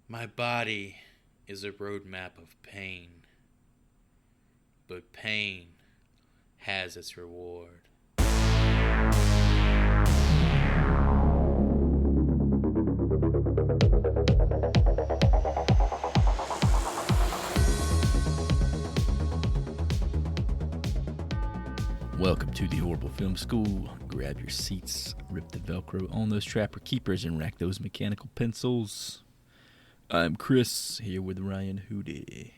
My body is a roadmap of pain, but pain has its reward. Welcome to the Horrible Film School. Grab your seats, rip the Velcro on those trapper keepers, and rack those mechanical pencils. I'm Chris, here with Ryan Hootie.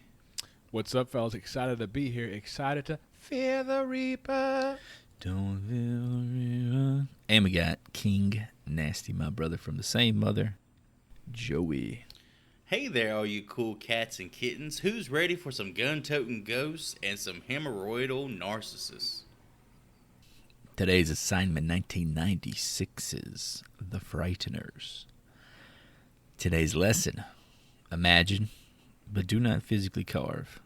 What's up, fellas? Excited to be here. Excited to fear the Reaper. Don't feel the reaper. And we got King Nasty, my brother from the same mother, Joey. Hey there, all you cool cats and kittens. Who's ready for some gun-toting ghosts and some hemorrhoidal narcissists? Today's assignment, 1996's The Frighteners. Today's lesson, imagine, but do not physically carve,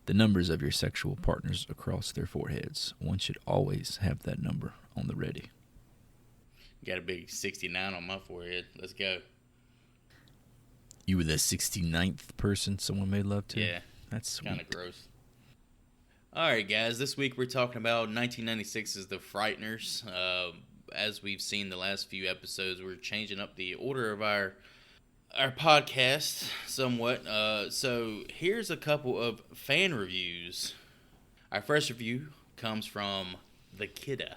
the numbers of your sexual partners across their foreheads. One should always have that number on the ready. Got a big 69 on my forehead. Let's go. You were the 69th person someone made love to? Yeah. That's sweet. Kind of gross. Alright guys, this week we're talking about 1996's The Frighteners. As we've seen the last few episodes, we're changing up the order of our podcast somewhat. So here's a couple of fan reviews. Our first review comes from The Kidda,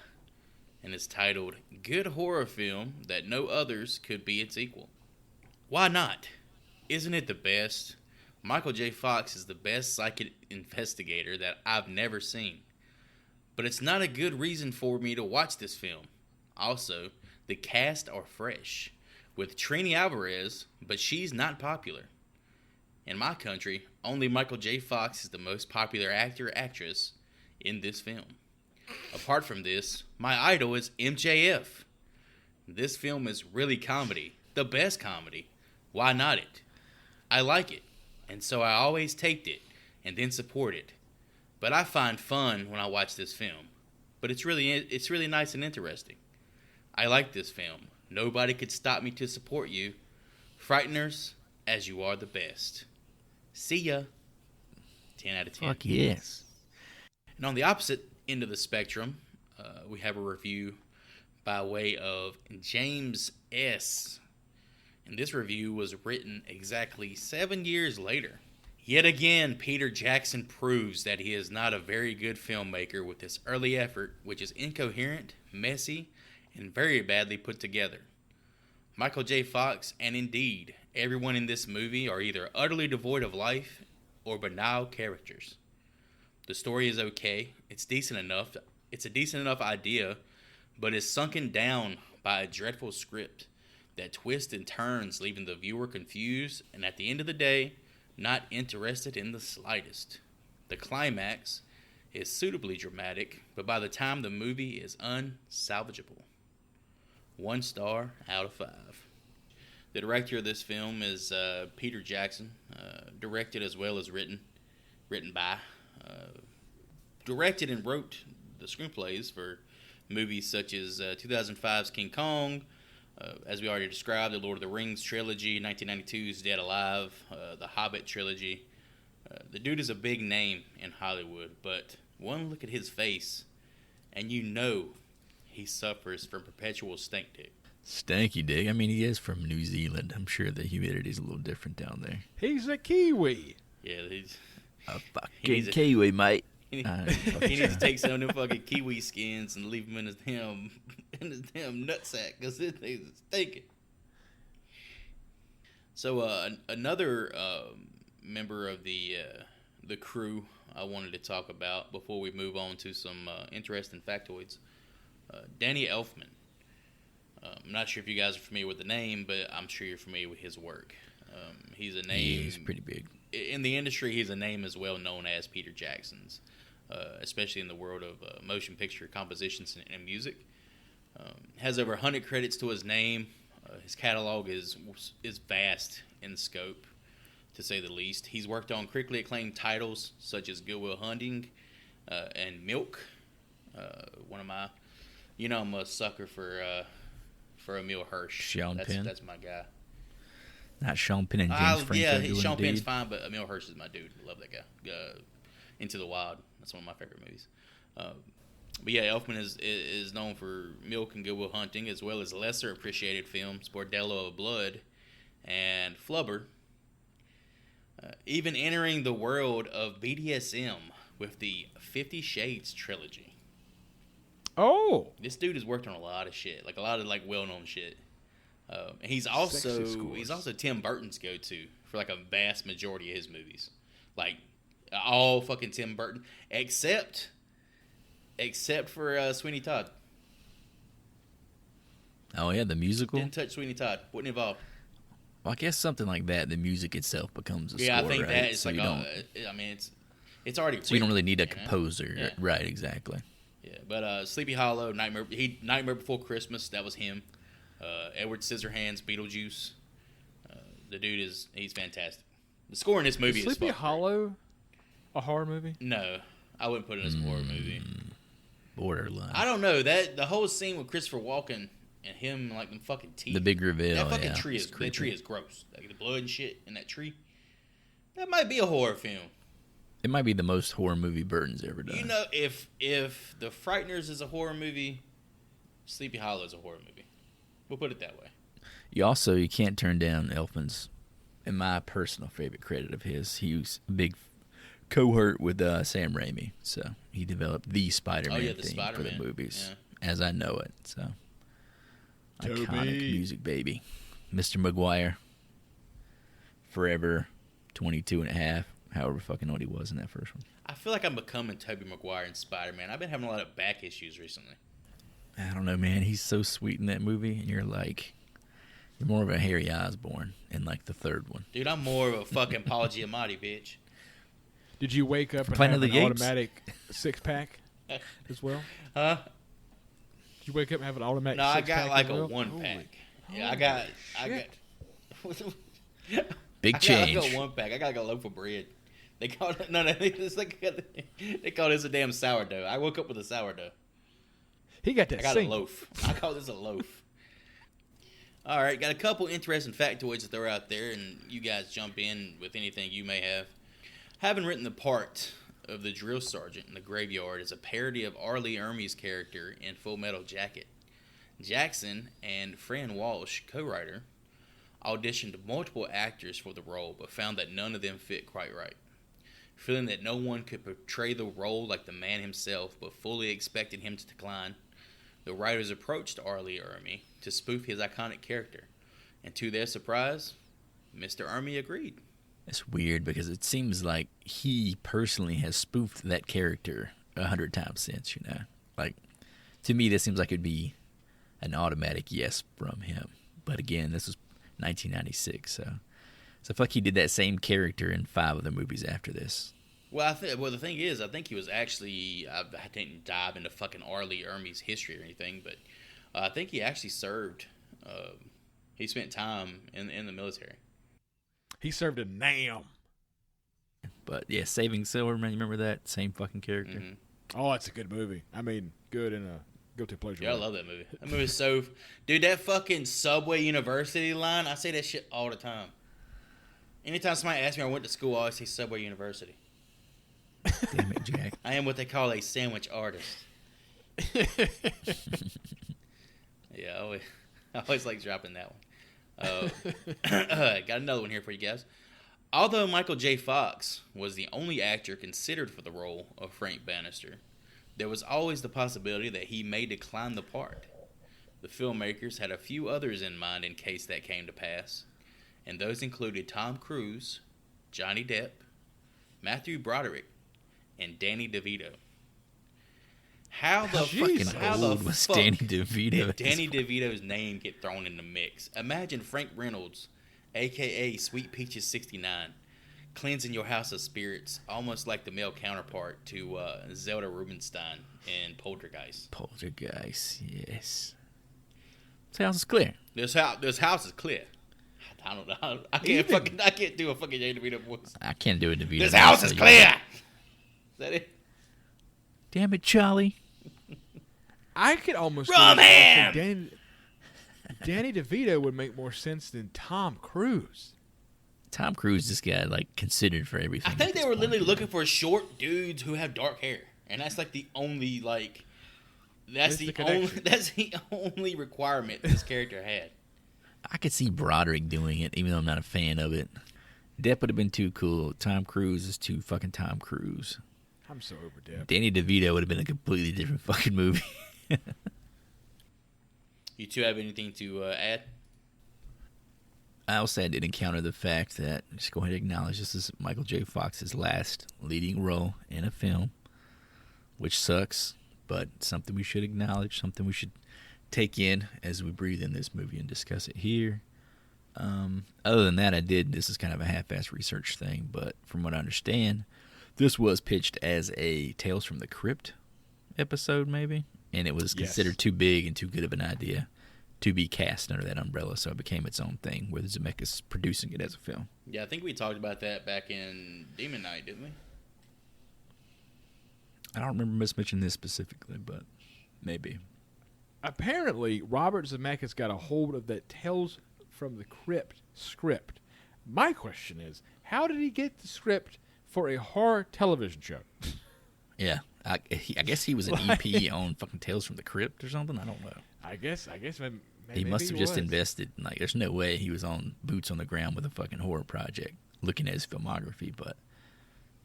and it's titled, Good Horror Film That No Others Could Be Its Equal. Why not? Isn't it the best? Michael J. Fox is the best psychic investigator that I've never seen. But it's not a good reason for me to watch this film. Also, the cast are fresh, with Trini Alvarez, but she's not popular. In my country, only Michael J. Fox is the most popular actor/actress in this film. Apart from this, my idol is MJF. This film is really comedy, the best comedy. Why not it? I like it. And so I always taped it and then support it. But I find fun when I watch this film. But it's really nice and interesting. I like this film. Nobody could stop me to support you. Frighteners, as you are the best. See ya. 10 out of 10. Fuck yes. And on the opposite end of the spectrum, we have a review by way of James S. And this review was written exactly 7 years later. Yet again, Peter Jackson proves that he is not a very good filmmaker with this early effort, which is incoherent, messy, and very badly put together. Michael J. Fox, and indeed everyone in this movie, are either utterly devoid of life or banal characters. The story is okay. It's decent enough. It's a decent enough idea, but is sunken down by a dreadful script that twists and turns, leaving the viewer confused and at the end of the day, not interested in the slightest. The climax is suitably dramatic, but by the time the movie is unsalvageable. 1 star out of 5. The director of this film is Peter Jackson, directed as well as written by, directed and wrote the screenplays for movies such as 2005's King Kong, as we already described, the Lord of the Rings trilogy, 1992's Dead Alive, the Hobbit trilogy. The dude is a big name in Hollywood, but one look at his face, and you know he suffers from perpetual stink dick. Stanky dick. I mean, he is from New Zealand. I'm sure the humidity's a little different down there. He's a Kiwi. Yeah, he's A fucking Kiwi, mate. He needs to take some of them fucking kiwi skins and leave them in his damn nutsack because it is stinking. So another member of the crew I wanted to talk about before we move on to some interesting factoids. Danny Elfman. I'm not sure if you guys are familiar with the name, but I'm sure you're familiar with his work. He's a name. Yeah, he's pretty big. In the industry, he's a name as well known as Peter Jackson's. Especially in the world of motion picture compositions and music. Has over 100 credits to his name. His catalog is vast in scope, to say the least. He's worked on critically acclaimed titles such as Good Will Hunting and Milk. One of my, I'm a sucker for Emil Hirsch. Sean Penn. That's my guy. Not Sean Penn and James Franco Yeah, doing Sean Penn's Dude? fine, but Emil Hirsch is my dude. Love that guy. Into the Wild. That's one of my favorite movies. But yeah, Elfman is known for Milk and Good Will Hunting, as well as lesser appreciated films Bordello of Blood and Flubber. Even entering the world of BDSM with the 50 Shades trilogy. Oh, This dude has worked on a lot of shit, like a lot of like well-known shit. He's also Tim Burton's go-to for like a vast majority of his movies, like all fucking Tim Burton, except for Sweeney Todd. Oh yeah, the musical. Didn't touch Sweeney Todd. Wasn't involved. Well, I guess something like that. The music itself becomes a score. I think right? that is so like. I mean, it's already. So you don't really need a composer, Yeah. right? Exactly. Yeah, but Sleepy Hollow, Nightmare Before Christmas, that was him. Edward Scissorhands, Beetlejuice. The dude he's fantastic. The score in this movie is Sleepy fucking Hollow, a horror movie? great. No, I wouldn't put it as a horror movie. Borderline. I don't know that the whole scene with Christopher Walken and him like them fucking teeth. The big reveal. That fucking yeah, tree it's is creepy. that tree is gross. Like the blood and shit in that tree. That might be a horror film. It might be the most horror movie Burton's ever done. You know, if The Frighteners is a horror movie, Sleepy Hollow is a horror movie. We'll put it that way. You can't turn down Elfman's, in my personal favorite credit of his. He was a big cohort with Sam Raimi, so he developed the Spider-Man theme for Spider-Man. the movies, Yeah. as I know it. So Toby. iconic music, baby. Mr. Maguire, forever 22 and a half, however fucking old he was in that first one. I feel like I'm becoming Tobey Maguire and Spider-Man. I've been having a lot of back issues recently. I don't know, man. He's so sweet in that movie, and you're more of a Harry Osborn in like the third one. Dude, I'm more of a fucking Paul Giamatti, bitch. Did you wake up and Planet have of an the Apes? automatic six-pack as well? Huh? Did you wake up and have an automatic No, I six-pack got like as a well? one-pack. Yeah, I shit. got Big I change. got one pack. I got like a loaf of bread. They call it it's like they call this a damn sourdough. I woke up with a sourdough. He got that I got sing. a loaf. I call this a loaf. All right, got a couple interesting factoids to throw out there, and you guys jump in with anything you may have. Having written the part of the drill sergeant in the graveyard is a parody of R. Lee Ermey's character in Full Metal Jacket. Jackson and Fran Walsh, co-writer, auditioned multiple actors for the role, but found that none of them fit quite right. Feeling that no one could portray the role like the man himself, but fully expecting him to decline, the writers approached R. Lee Ermey to spoof his iconic character, and to their surprise, Mr. Ermey agreed. It's weird because it seems like he personally has spoofed that character 100 times since, you know. Like, to me, this seems like it'd be an automatic yes from him. But again, this was 1996, so I feel like he did that same character in 5 other movies after this. Well, the thing is, I think he was actually, I didn't dive into fucking R. Lee Ermey's history or anything, but I think he actually served, he spent time in the military. He served a NAM. But yeah, Saving Silverman, you remember that? Same fucking character. Mm-hmm. Oh, that's a good movie. I mean, good and a guilty pleasure. Yeah, I love that movie. That movie is so... Dude, that fucking Subway University line, I say that shit all the time. Anytime somebody asks me where I went to school, I always say Subway University. Damn it, Jack. I am what they call a sandwich artist. Yeah, I always like dropping that one. Got another one here for you guys. Although Michael J. Fox was the only actor considered for the role of Frank Bannister, there was always the possibility that he may decline the part. The filmmakers had a few others in mind in case that came to pass, and those included Tom Cruise, Johnny Depp, Matthew Broderick, and Danny DeVito. How the fuck Danny DeVito? did Danny DeVito's name get thrown in the mix? Imagine Frank Reynolds, a.k.a. Sweet Peaches 69, cleansing your house of spirits, almost like the male counterpart to Zelda Rubinstein in Poltergeist. Poltergeist, yes. This house is clear. This house is clear. I don't know. I can't do a fucking Danny DeVito voice. I can't do a DeVito. This house is clear. Is that it? Damn it, Charlie. I could almost Rum say ham! Danny DeVito would make more sense than Tom Cruise. Tom Cruise just got like considered for everything. I think they were literally looking for short dudes who have dark hair, and that's like the only like that's the only requirement this character had. I could see Broderick doing it, even though I'm not a fan of it. Depp would have been too cool. Tom Cruise is too fucking Tom Cruise. I'm so over Depp. Danny DeVito would have been a completely different fucking movie. You two have anything to add? I also did encounter the fact that, just go ahead and acknowledge, this is Michael J. Fox's last leading role in a film, which sucks, but something we should acknowledge, something we should take in as we breathe in this movie and discuss it here. Other than that, this is kind of a half-assed research thing, but from what I understand, this was pitched as a Tales from the Crypt episode, maybe, and it was considered too big and too good of an idea to be cast under that umbrella, so it became its own thing, where Zemeckis producing it as a film. Yeah, I think we talked about that back in Demon Knight, didn't we? I don't remember us mentioning this specifically, but maybe. Apparently, Robert Zemeckis got a hold of that Tales from the Crypt script. My question is, how did he get the script for a horror television show? Yeah, I guess he was an EP on fucking Tales from the Crypt or something. I don't know. I guess maybe he must have just invested. Like, there's no way he was on boots on the ground with a fucking horror project, looking at his filmography. But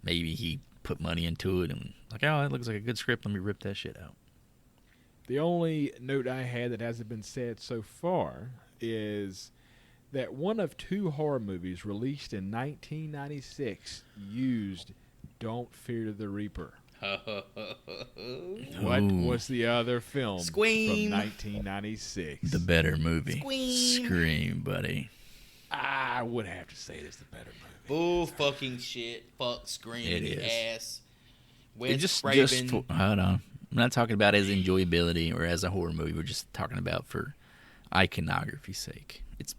maybe he put money into it and like, oh, it looks like a good script. Let me rip that shit out. The only note I had that hasn't been said so far is that one of two horror movies released in 1996 used "Don't Fear the Reaper." What was the other film Scream from 1996? The better movie. Scream, buddy. I would have to say it's the better movie. Bull fucking shit. Fuck Scream. It is. Ass. Wes Just Craven. hold on. I'm not talking about as enjoyability or as a horror movie. We're just talking about for iconography's sake. It's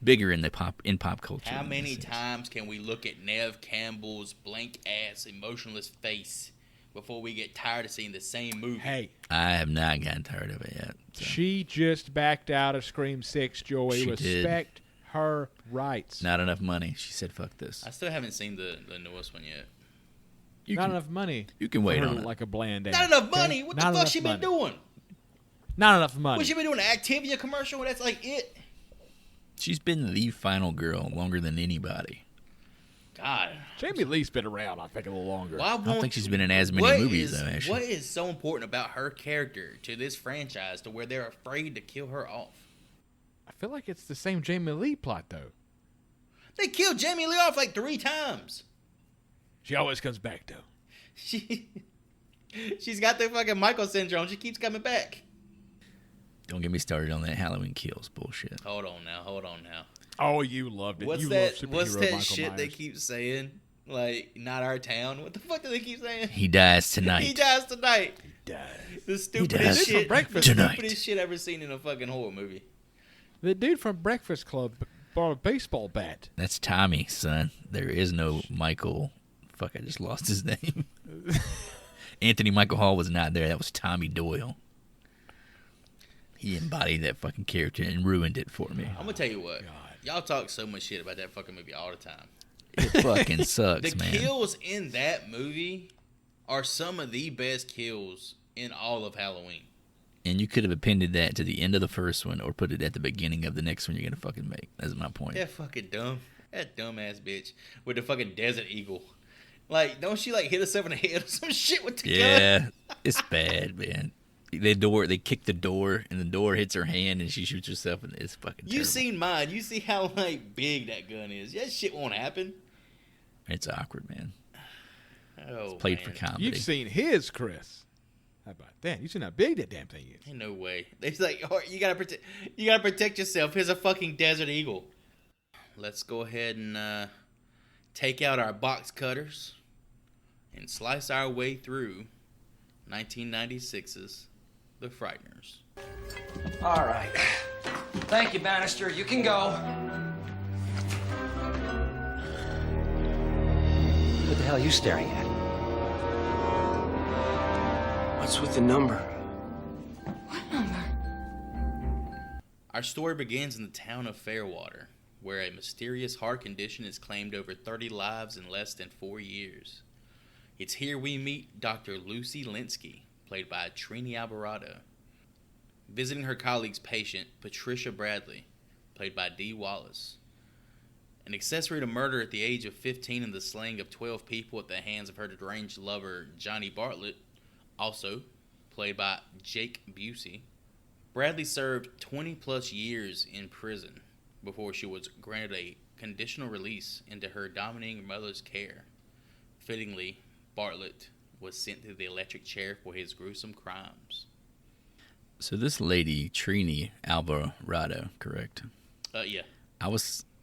bigger in pop culture. How many times can we look at Neve Campbell's blank ass, emotionless face before we get tired of seeing the same movie? Hey, I have not gotten tired of it yet. So. she just backed out of Scream 6, Joey. She Respect her rights. Not enough money. She said, fuck this. I still haven't seen the newest one yet. Not enough money. You can wait for her on to it. Like a bland Not enough money? What the fuck she been doing? Not enough money. What she been doing? An Activia commercial? That's like it. She's been the final girl longer than anybody. God. Jamie Lee's been around, I think, a little longer. I don't think she's been in as many movies, though, actually. What is so important about her character to this franchise to where they're afraid to kill her off? I feel like it's the same Jamie Lee plot, though. They killed Jamie Lee off like 3 times. She always comes back, though. She's got the fucking Michael syndrome. She keeps coming back. Don't get me started on that Halloween Kills bullshit. Hold on now. Oh, you loved it. What's you that Michael shit Myers. they keep saying? Like, not our town. What the fuck do they keep saying? He dies tonight. He dies tonight. He dies. The stupidest shit. Tonight. Stupidest shit ever seen in a fucking horror movie. The dude from Breakfast Club bought a baseball bat. That's Tommy, son. There is no Michael. Fuck, I just lost his name. Anthony Michael Hall was not there. That was Tommy Doyle. He embodied that fucking character and ruined it for me. I'm gonna tell you what. God. Y'all talk so much shit about that fucking movie all the time. It fucking sucks, The man. kills in that movie are some of the best kills in all of Halloween. And you could have appended that to the end of the first one or put it at the beginning of the next one you're going to fucking make. That's my point. That fucking dumb. That dumbass bitch with the fucking Desert Eagle. Like, don't she like hit herself in the head or some shit with the gun? Yeah, it's bad, man. They kick the door, and the door hits her hand, and she shoots herself, and it's fucking terrible. You seen mine. You see how like big that gun is. That shit won't happen. It's awkward, man. Oh, It's played man. for comedy. You've seen his, Chris. How about that? You seen how big that damn thing is? Ain't no way. It's like, oh, you gotta protect yourself. Here's a fucking Desert Eagle. Let's go ahead and take out our box cutters and slice our way through 1996's The Frighteners. All right. Thank you, Bannister. You can go. What the hell are you staring at? What's with the number? What number? Our story begins in the town of Fairwater, where a mysterious heart condition has claimed over 30 lives in less than 4 years. It's here we meet Dr. Lucy Linsky, played by Trini Alvarado, visiting her colleague's patient, Patricia Bradley, played by Dee Wallace. An accessory to murder at the age of 15 and the slaying of 12 people at the hands of her deranged lover, Johnny Bartlett, also played by Jake Busey. Bradley served 20-plus years in prison before she was granted a conditional release into her dominating mother's care. Fittingly, Bartlett was sent to the electric chair for his gruesome crimes. So this lady, Trini Alvarado, correct? Yeah.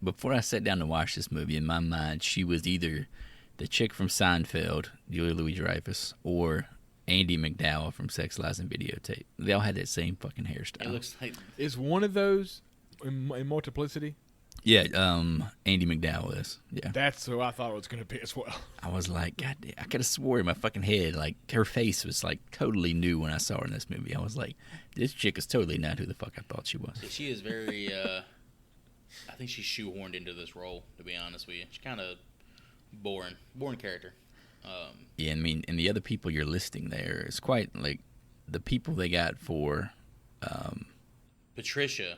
Before I sat down to watch this movie, in my mind, she was either the chick from Seinfeld, Julia Louis-Dreyfus, or Andy McDowell from Sex, Lies, and Videotape. They all had that same fucking hairstyle. It looks like... Is one of those in Multiplicity? Yeah, Andy McDowell is. Yeah. That's who I thought it was going to be as well. I was like, God damn, I could have swore in my fucking head, like, her face was, like, totally new when I saw her in this movie. I was like, this chick is totally not who the fuck I thought she was. She is very, I think she's shoehorned into this role, to be honest with you. She's kind of boring character. Yeah, I mean, and the other people you're listing there, it's quite, like, the people they got for... Patricia,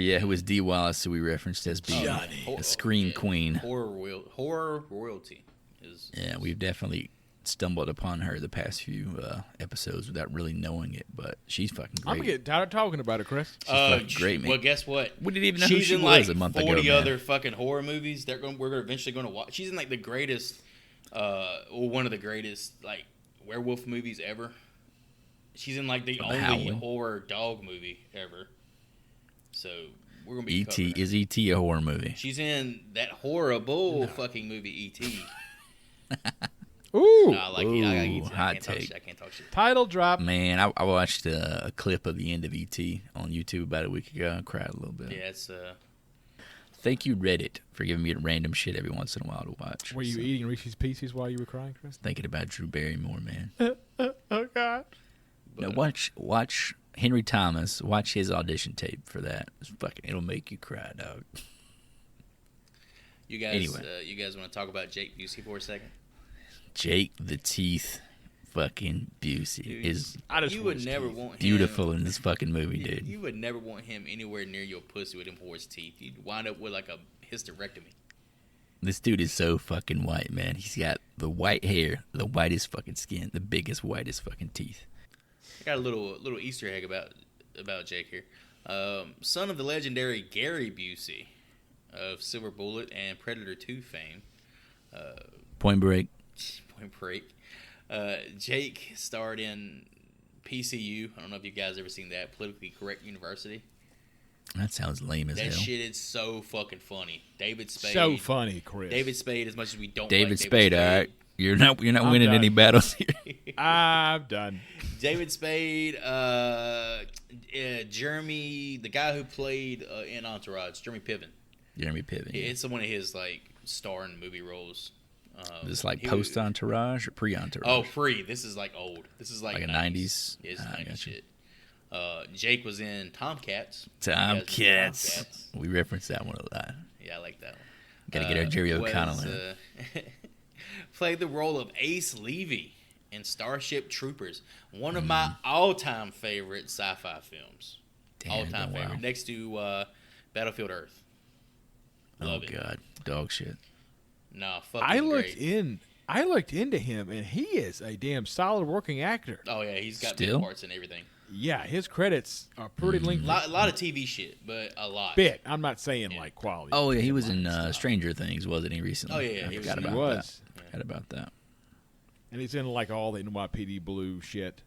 yeah, who was Dee Wallace, who we referenced as being a screen queen. Horror royalty. Yeah, we've definitely stumbled upon her the past few episodes without really knowing it, but she's fucking great. I'm going to get tired of talking about her, Chris. She's fucking great, man. Well, guess what? We didn't even know she's who she in was like a month 40 ago, man. other fucking horror movies. We're eventually going to watch. She's in like the greatest, one of the greatest like werewolf movies ever. She's in like the only horror dog movie ever. So we're gonna be E.T. Is E.T. a horror movie? She's in that horrible fucking movie E.T. Ooh, No, I like it. I got E.T. Hot take. I can't talk shit. Title drop. Man, I watched a clip of the end of E.T. on YouTube about a week ago. I cried a little bit. Yeah, it's Thank you, Reddit, for giving me random shit every once in a while to watch. Were you eating Reese's Pieces while you were crying, Chris? Thinking about Drew Barrymore, man. Oh, God. No, watch Henry Thomas. Watch his audition tape for that. It'll make you cry, dog. You guys, Anyway. You guys want to talk about Jake Busey for a second? Jake the Teeth fucking Busey Dude, is you would never want him beautiful in this fucking movie, dude. You would never want him anywhere near your pussy with him for his teeth. You'd wind up with like a hysterectomy. This dude is so fucking white, man. He's got the white hair, the whitest fucking skin, the biggest, whitest fucking teeth. I got a little Easter egg about Jake here. Son of the legendary Gary Busey of Silver Bullet and Predator 2 fame. Point Break. Point Break. Jake starred in PCU. I don't know if you guys ever seen that. Politically Correct University. That sounds lame as That hell. shit is so fucking funny. David Spade. So funny, Chris. David Spade, as much as we don't David like Spade, all right. You're not winning done. any battles here. I'm done. David Spade, Jeremy, the guy who played in Entourage, Jeremy Piven. Jeremy Piven. Yeah. It's one of his like starring movie roles. Is this like post Entourage or pre Entourage? Oh, pre. This is like old. This is like a 90s. Yeah, it's I 90s gotcha. shit. Jake was in Tomcats. Tomcats. We reference that one a lot. Yeah, I like that one. Got to get our Jerry O'Connell in. Played the role of Ace Levy in Starship Troopers, one of my all-time favorite sci-fi films. Damn, All-time wow. favorite, next to Battlefield Earth. Love it. God, dog shit. Nah, fucking I looked into him, and he is a damn solid working actor. Oh yeah, he's got Still? big parts and everything. Yeah, his credits are pretty lengthy. A lot of TV shit, but a lot. Bit. I'm not saying like quality. Oh yeah, he was in Stranger Things, wasn't he? Recently. Oh, yeah, I he was. forgot He about was. that. Forgot about that. And he's in like all the NYPD Blue shit.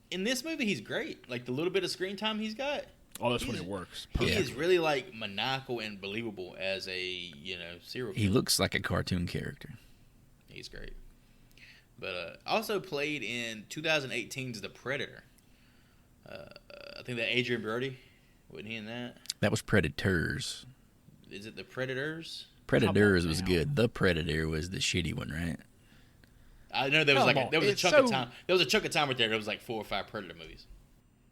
In this movie, he's great. Like the little bit of screen time he's got. Oh, that's when it works. He Yeah. is really like maniacal and believable as a serial killer. He looks like a cartoon character. He's great. But also played in 2018's The Predator. I think that Adrian Brody, wasn't he in that? That was Predators. Is it The Predators? Predators Come on was now. good. The Predator was the shitty one, right? I know there was Come like on, there was a it's chunk of so- time. There was a chunk of time right there. There was like 4 or 5 Predator movies.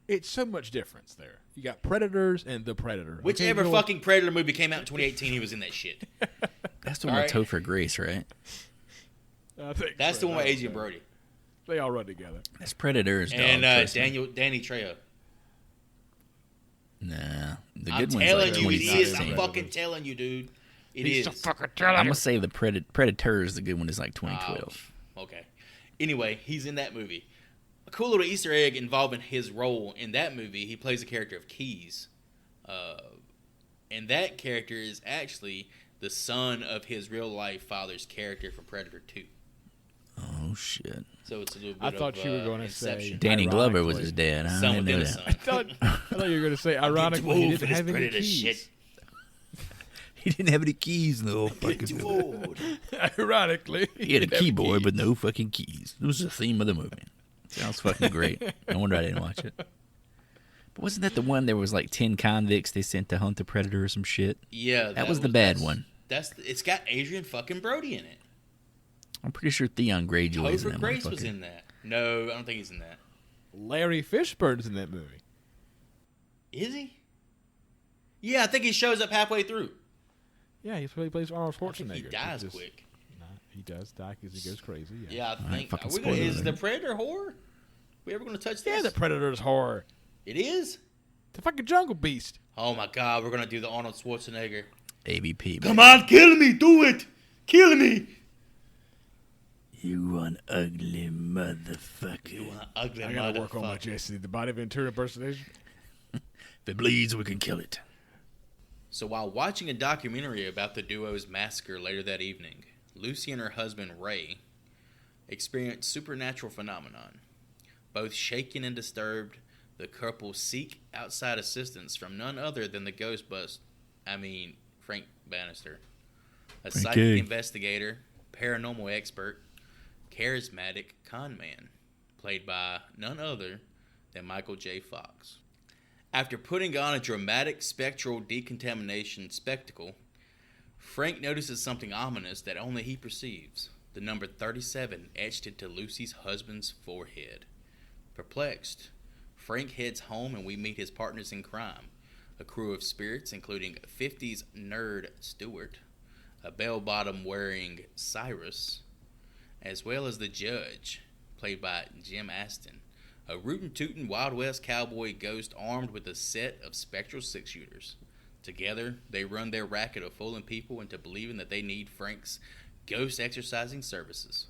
It's so much difference there. You got Predators and The Predator. Whichever Okay, fucking Predator movie came out in 2018, he was in that shit. That's the one with Topher Grace, right? I think That's so. the one with Adrian Brody. They all run together. That's Predators, dog. And trust me. Danny Trejo. Nah. The I'm good one's telling like you, it is. 2016. I'm fucking telling you, dude. It He's is. fucking telling I'm you. going to say the Predators, the good one, is like 2012. Okay. Anyway, he's in that movie. A cool little Easter egg involving his role in that movie. He plays the character of Keys. And that character is actually the son of his real-life father's character from Predator 2. Oh, shit. So it's a little bit I thought of, you were going to Inception. say Danny Glover was ironically. his dad. I Son didn't know within a that. son. I thought you were going to say, ironically, he old didn't for this have any Predator keys. shit. He didn't have any keys, though. Get too old. Ironically. He had a didn't have keyboard, keys. but no fucking keys. It was the theme of the movie. Sounds fucking great. No wonder I didn't watch it. But wasn't that the one there was like 10 convicts they sent to hunt the predator or some shit? Yeah, That was the bad that's- one. It's got Adrian fucking Brody in it. I'm pretty sure Theon Greyjoy is in Topher that Grace was motherfucker. in that. No, I don't think he's in that. Larry Fishburne's in that movie. Is he? Yeah, I think he shows up halfway through. Yeah, he plays Arnold I think Schwarzenegger. he dies just- quick. Nah, he does die because he goes crazy. Yeah, I right, think. fucking Are we gonna, spoiler is the alert. Predator horror? We ever going to touch this? Yeah, the Predator's horror. It is? The fucking jungle beast. Oh my god, we're going to do the Arnold Schwarzenegger. AVP. Come on, kill me, do it! Kill me! You one ugly motherfucker. You an ugly I gotta work on my motherfucker. Jesse the Body Ventura impersonation. If it bleeds, we can kill it. So while watching a documentary about the duo's massacre later that evening, Lucy and her husband Ray experienced supernatural phenomenon. Both shaken and disturbed, the couple seek outside assistance from none other than the Frank Bannister, a Frankie. psychic investigator, paranormal expert, charismatic con man, played by none other than Michael J. Fox. After putting on a dramatic spectral decontamination spectacle, Frank notices something ominous that only he perceives. The number 37 etched into Lucy's husband's forehead. Perplexed, Frank heads home and we meet his partners in crime, a crew of spirits including 50s nerd Stewart, a bell-bottom wearing Cyrus, as well as the judge, played by Jim Aston, a rootin' Wild West cowboy ghost armed with a set of spectral six-shooters. Together, they run their racket of fooling people into believing that they need Frank's ghost exorcising services.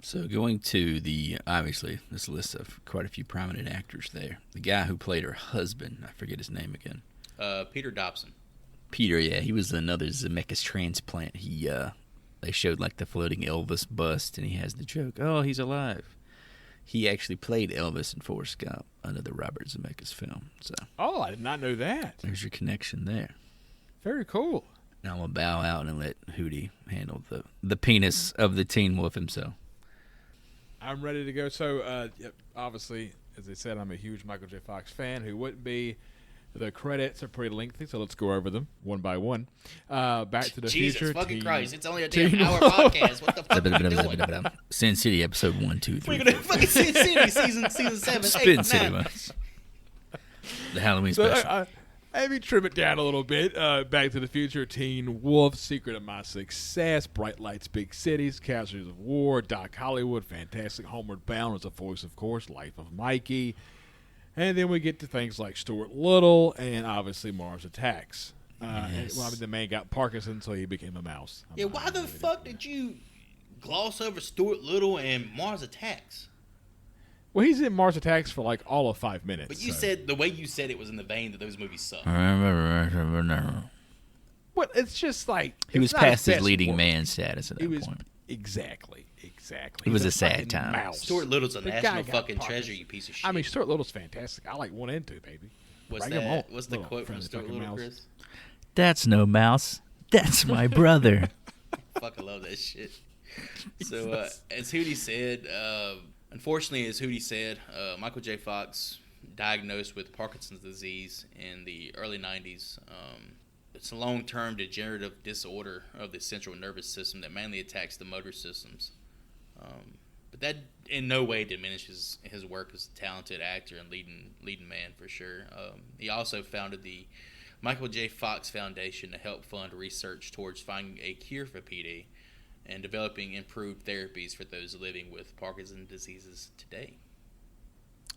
So going to obviously, this list of quite a few prominent actors there. The guy who played her husband, I forget his name again. Peter Dobson. Peter, yeah, he was another Zemeckis transplant. They showed like the floating Elvis bust, and he has the joke, oh, he's alive. He actually played Elvis in Forrest Gump, another Robert Zemeckis film. So Oh, I did not know that. there's your connection there. Very cool. Now I'm going to bow out and let Hootie handle the penis of the Teen Wolf himself. I'm ready to go. So, obviously, as I said, I'm a huge Michael J. Fox fan. Who wouldn't be? The credits are pretty lengthy, so let's go over them one by one. Back to the Jesus Future. fucking Teen- Christ, it's only a damn Teen hour Wolf. podcast. What the fuck are you doing? Sin City episode 1, 2, 3. We're going to fucking Sin City season 7, Spin 8, City 9. ones. The Halloween So, special. maybe trim it down a little bit. Back to the Future, Teen Wolf, Secret of My Success, Bright Lights, Big Cities, Casualties of War, Doc Hollywood, Fantastic, Homeward Bound as a voice, of course, Life of Mikey. And then we get to things like Stuart Little and obviously Mars Attacks. Yes. The man got Parkinson's, so he became a mouse. Yeah, why the fuck did you gloss over Stuart Little and Mars Attacks? Well, he's in Mars Attacks for like all of 5 minutes. But you so. said, the way you said it was in the vein that those movies suck. Well, it's just like He it's was not past his best leading work. man status at He that was point. exactly. It was He's a sad fucking time. mouse. Stuart Little's a The guy national got fucking Parkinson's. treasure, you piece of shit. I mean, Stuart Little's fantastic. I like 1 and 2, baby. what's bring 'em on. What's the Little quote from friendly Stuart fucking Little, mouse. Chris? That's no mouse. That's my brother. Fucking love that shit. So, as Hootie said, unfortunately, as Hootie said, Michael J. Fox diagnosed with Parkinson's disease in the early 90s. It's a long-term degenerative disorder of the central nervous system that mainly attacks the motor systems. But but that in no way diminishes his work as a talented actor and leading man for sure. He also founded the Michael J. Fox Foundation to help fund research towards finding a cure for PD and developing improved therapies for those living with Parkinson's diseases today.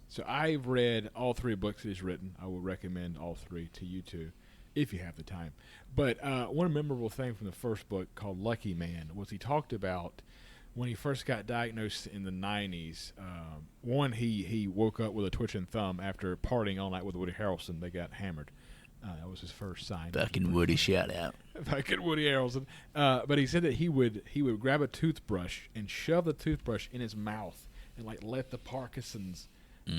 So I've read all 3 books he's written. I will recommend all 3 to you two, if you have the time. But one memorable thing from the first book, called Lucky Man, was he talked about when he first got diagnosed in the 90s. One, he woke up with a twitching thumb after partying all night with Woody Harrelson. They got hammered. That was his first sign. Fucking Woody, shout out. Fucking Woody Harrelson. But he said that he would grab a toothbrush and shove the toothbrush in his mouth and like let the Parkinson's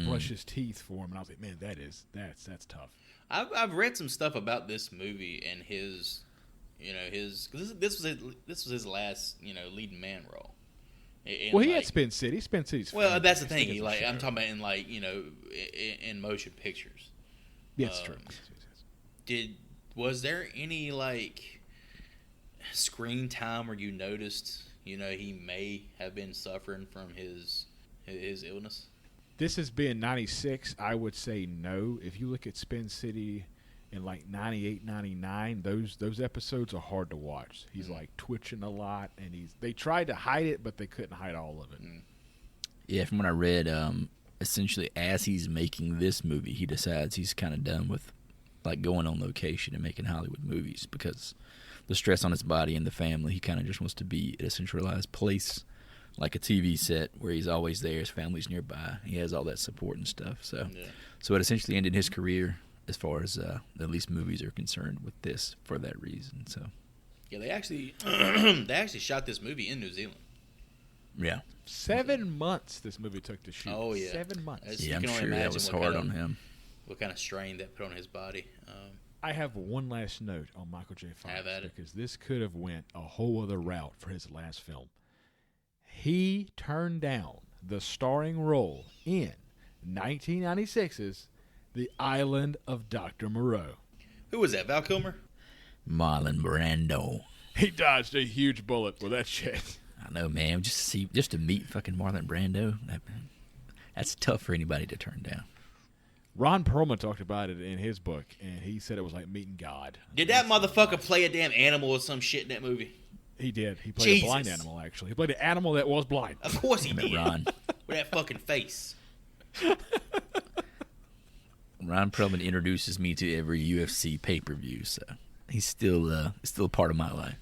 brush his teeth for him. And I was like, man, that's tough. I've read some stuff about this movie and his, cause this was his last, leading man role. Well, he had Spin City. Spin City's. Well, that's the thing. I'm talking about in motion pictures. Yeah, it's true. Was there any screen time where you noticed he may have been suffering from his illness? This has been 96. I would say no. If you look at Spin City in 98, 99, those episodes are hard to watch. He's twitching a lot, and they tried to hide it, but they couldn't hide all of it. Yeah, from what I read, essentially as he's making this movie, he decides he's kind of done with going on location and making Hollywood movies because the stress on his body and the family. He kind of just wants to be at a centralized place, like a TV set where he's always there. His family's nearby. He has all that support and stuff. So it essentially ended his career as far as at least movies are concerned with this for that reason. So yeah, they actually shot this movie in New Zealand. Yeah, 7 months this movie took to shoot. Oh yeah, 7 months. Yeah, I'm sure that was hard on him. What kind of strain that put on his body. I have one last note on Michael J. Fox because this could have went a whole other route for his last film. He turned down the starring role in 1996's The Island of Dr. Moreau. Who was that, Val Kilmer? Marlon Brando. He dodged a huge bullet with that shit. I know, man. Just to meet fucking Marlon Brando, that's tough for anybody to turn down. Ron Perlman talked about it in his book, and he said it was like meeting God. Did that motherfucker play a damn animal or some shit in that movie? He did. He played a blind animal, actually. He played an animal that was blind. Of course he did. Ron. With that fucking face. Ron Perlman introduces me to every UFC pay-per-view, so he's still a part of my life.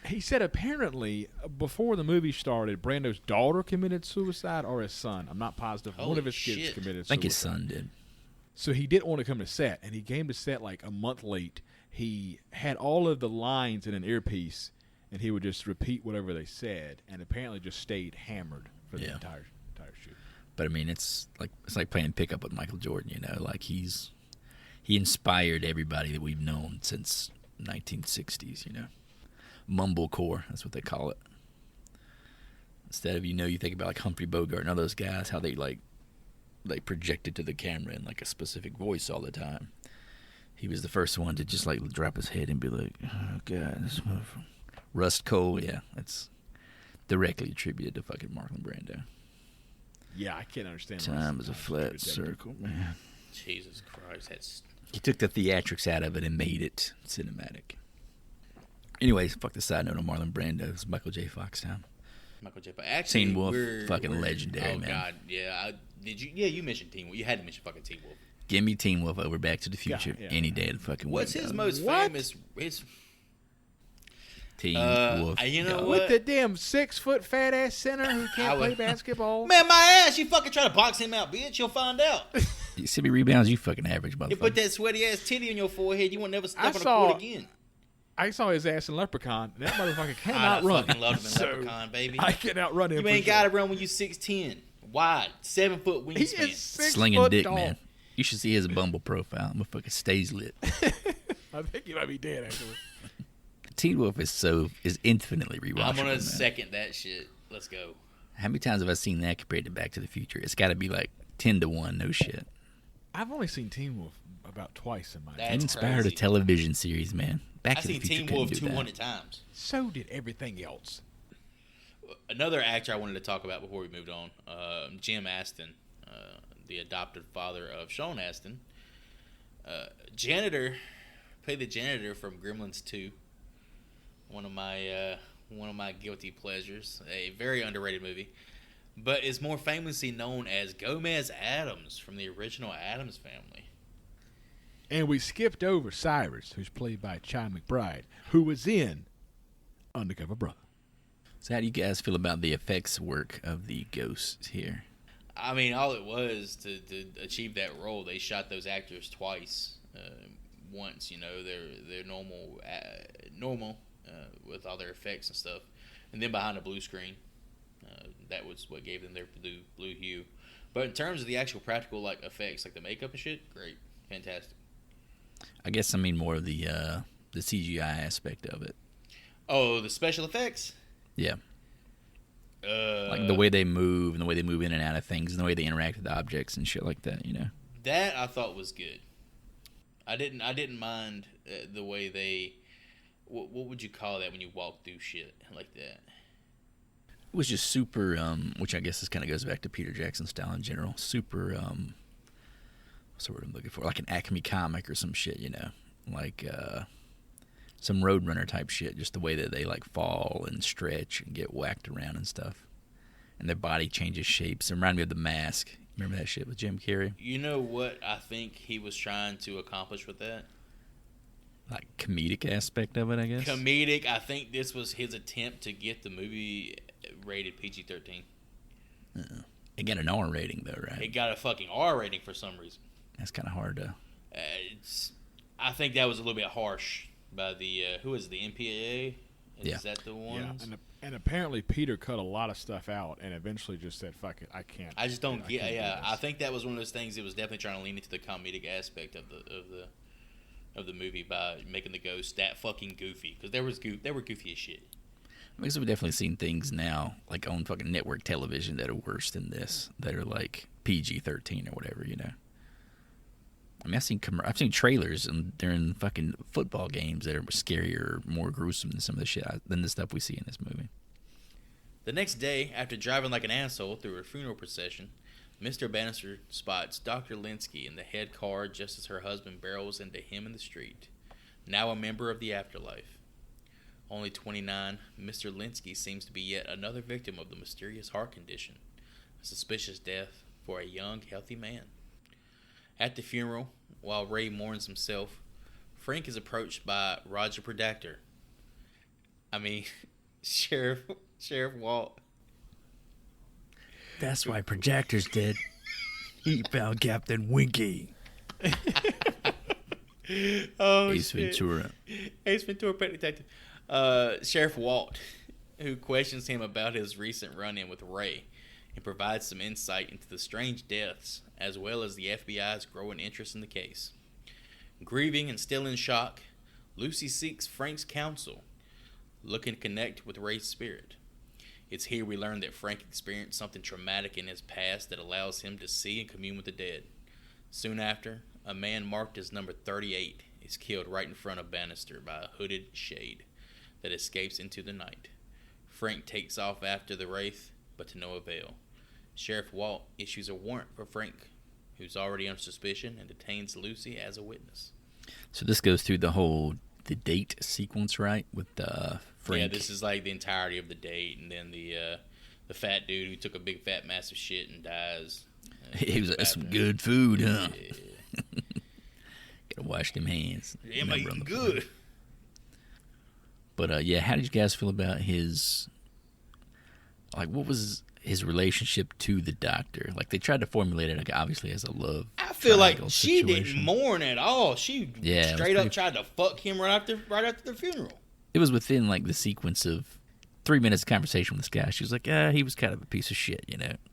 He said apparently before the movie started, Brando's daughter committed suicide or his son. I'm not positive. Holy one of his shit. kids committed suicide. I think his son did. So he didn't want to come to set, and he came to set like a month late. He had all of the lines in an earpiece, and he would just repeat whatever they said, and apparently just stayed hammered for the entire shoot. But I mean, it's like playing pickup with Michael Jordan. Like he inspired everybody that we've known since 1960s. Mumblecore, that's what they call it. Instead of you think about like Humphrey Bogart and all those guys, how they projected to the camera in like a specific voice all the time. He was the first one to just like drop his head and be like, "Oh God, this motherfucker." Rust Cole, yeah, that's directly attributed to fucking Marlon Brando. Yeah, I can't understand. Time is a flat circle, man. Jesus Christ, He took the theatrics out of it and made it cinematic. Anyways, fuck the side note on Marlon Brando. It's Michael J. Fox time. Michael J. Actually, Teen Wolf, fucking legendary, man. Oh God, yeah. Did you? Yeah, you mentioned Teen Wolf. You had to mention fucking Teen Wolf. Give me Teen Wolf over Back to the Future any day of the fucking week. What's his most famous? Teen Wolf. You know With what? the damn 6 foot fat ass center who can't play basketball. Man, my ass! You fucking try to box him out, bitch. You'll find out. You see me rebounds, you fucking average motherfucker. You put that sweaty ass titty on your forehead, you won't never step on the court again. I saw his ass in Leprechaun. That motherfucker I cannot run. fucking loved him in Leprechaun, baby. I can outrun him. You ain't got to run when you 6'10", wide, 7 foot wingspan. He is 6 slinging foot dick, tall. man. You should see his Bumble profile. Motherfucker stays lit. I think he might be dead actually. Teen Wolf is infinitely rewatchable. I'm gonna man. second that shit. Let's go. How many times have I seen that compared to Back to the Future? It's got to be like 10-1. No shit. I've only seen Teen Wolf about twice in my life. It inspired a television series, man. Back I've to the seen Future Teen couldn't Wolf do 200 that. times. So did everything else. Another actor I wanted to talk about before we moved on, Jim Aston, the adopted father of Sean Aston. Janitor, played the janitor from Gremlins 2. One of my guilty pleasures. A very underrated movie. But is more famously known as Gomez Addams from the original Addams Family. And we skipped over Cyrus, who's played by Chi McBride, who was in Undercover Brother. So how do you guys feel about the effects work of the ghosts here? I mean, all it was to achieve that role, they shot those actors twice. Once, they're normal with all their effects and stuff, and then behind a blue screen. That was what gave them their blue hue. But in terms of the actual practical effects, like the makeup and shit, great, fantastic. I guess I mean more of the CGI aspect of it. Oh, the special effects? Yeah. Like the way they move and the way they move in and out of things and the way they interact with objects and shit like that, That I thought was good. I didn't mind the way they. What would you call that when you walk through shit like that? It was just super, which I guess this kind of goes back to Peter Jackson style in general. Super, what's the word I'm looking for? Like an Acme comic or some shit, like some Roadrunner type shit. Just the way that they fall and stretch and get whacked around and stuff, and their body changes shapes. It reminded me of The Mask. Remember that shit with Jim Carrey? You know what I think he was trying to accomplish with that? Like comedic aspect of it, I guess. Comedic. I think this was his attempt to get the movie rated PG-13. It got an R rating though, right? It got a fucking R rating for some reason. That's kind of hard to. I think that was a little bit harsh by the who is the MPAA? Is that the ones? Yeah, and apparently Peter cut a lot of stuff out and eventually just said, "Fuck it, I can't." I just don't get. Yeah, I think that was one of those things. It was definitely trying to lean into the comedic aspect of the movie by making the ghosts that fucking goofy, because they were goofy as shit. I guess we've definitely seen things now, like on fucking network television, that are worse than this, that are like PG-13 or whatever, I mean, I've seen trailers and during fucking football games that are scarier, more gruesome than some of the shit than the stuff we see in this movie. The next day, after driving like an asshole through a funeral procession, Mr. Bannister spots Dr. Linsky in the head car just as her husband barrels into him in the street, now a member of the afterlife. Only 29, Mr. Linsky seems to be yet another victim of the mysterious heart condition, a suspicious death for a young, healthy man. At the funeral, while Ray mourns himself, Frank is approached by Roger Predactor. I mean, Sheriff Walt. That's why Projector's dead. He found Captain Winky. Oh, Ace Ventura. Ace Ventura, Pet Detective. Sheriff Walt, who questions him about his recent run-in with Ray and provides some insight into the strange deaths, as well as the FBI's growing interest in the case. Grieving and still in shock, Lucy seeks Frank's counsel, looking to connect with Ray's spirit. It's here we learn that Frank experienced something traumatic in his past that allows him to see and commune with the dead. Soon after, a man marked as number 38 is killed right in front of Bannister by a hooded shade that escapes into the night. Frank takes off after the wraith, but to no avail. Sheriff Walt issues a warrant for Frank, who's already under suspicion, and detains Lucy as a witness. So this goes through the date sequence, right? With Frank. Yeah, this is like the entirety of the date, and then the fat dude who took a big fat massive shit and dies. He was some good food, huh? Yeah. Gotta wash them hands. Yeah, I'm eating good. But how did you guys feel about his? Like, what was his relationship to the doctor? Like, they tried to formulate it, like, obviously as a love. I feel like she situation. didn't mourn at all. She straight up tried to fuck him right after the funeral. It was within like the sequence of 3 minutes of conversation with this guy. She was like, he was kind of a piece of shit,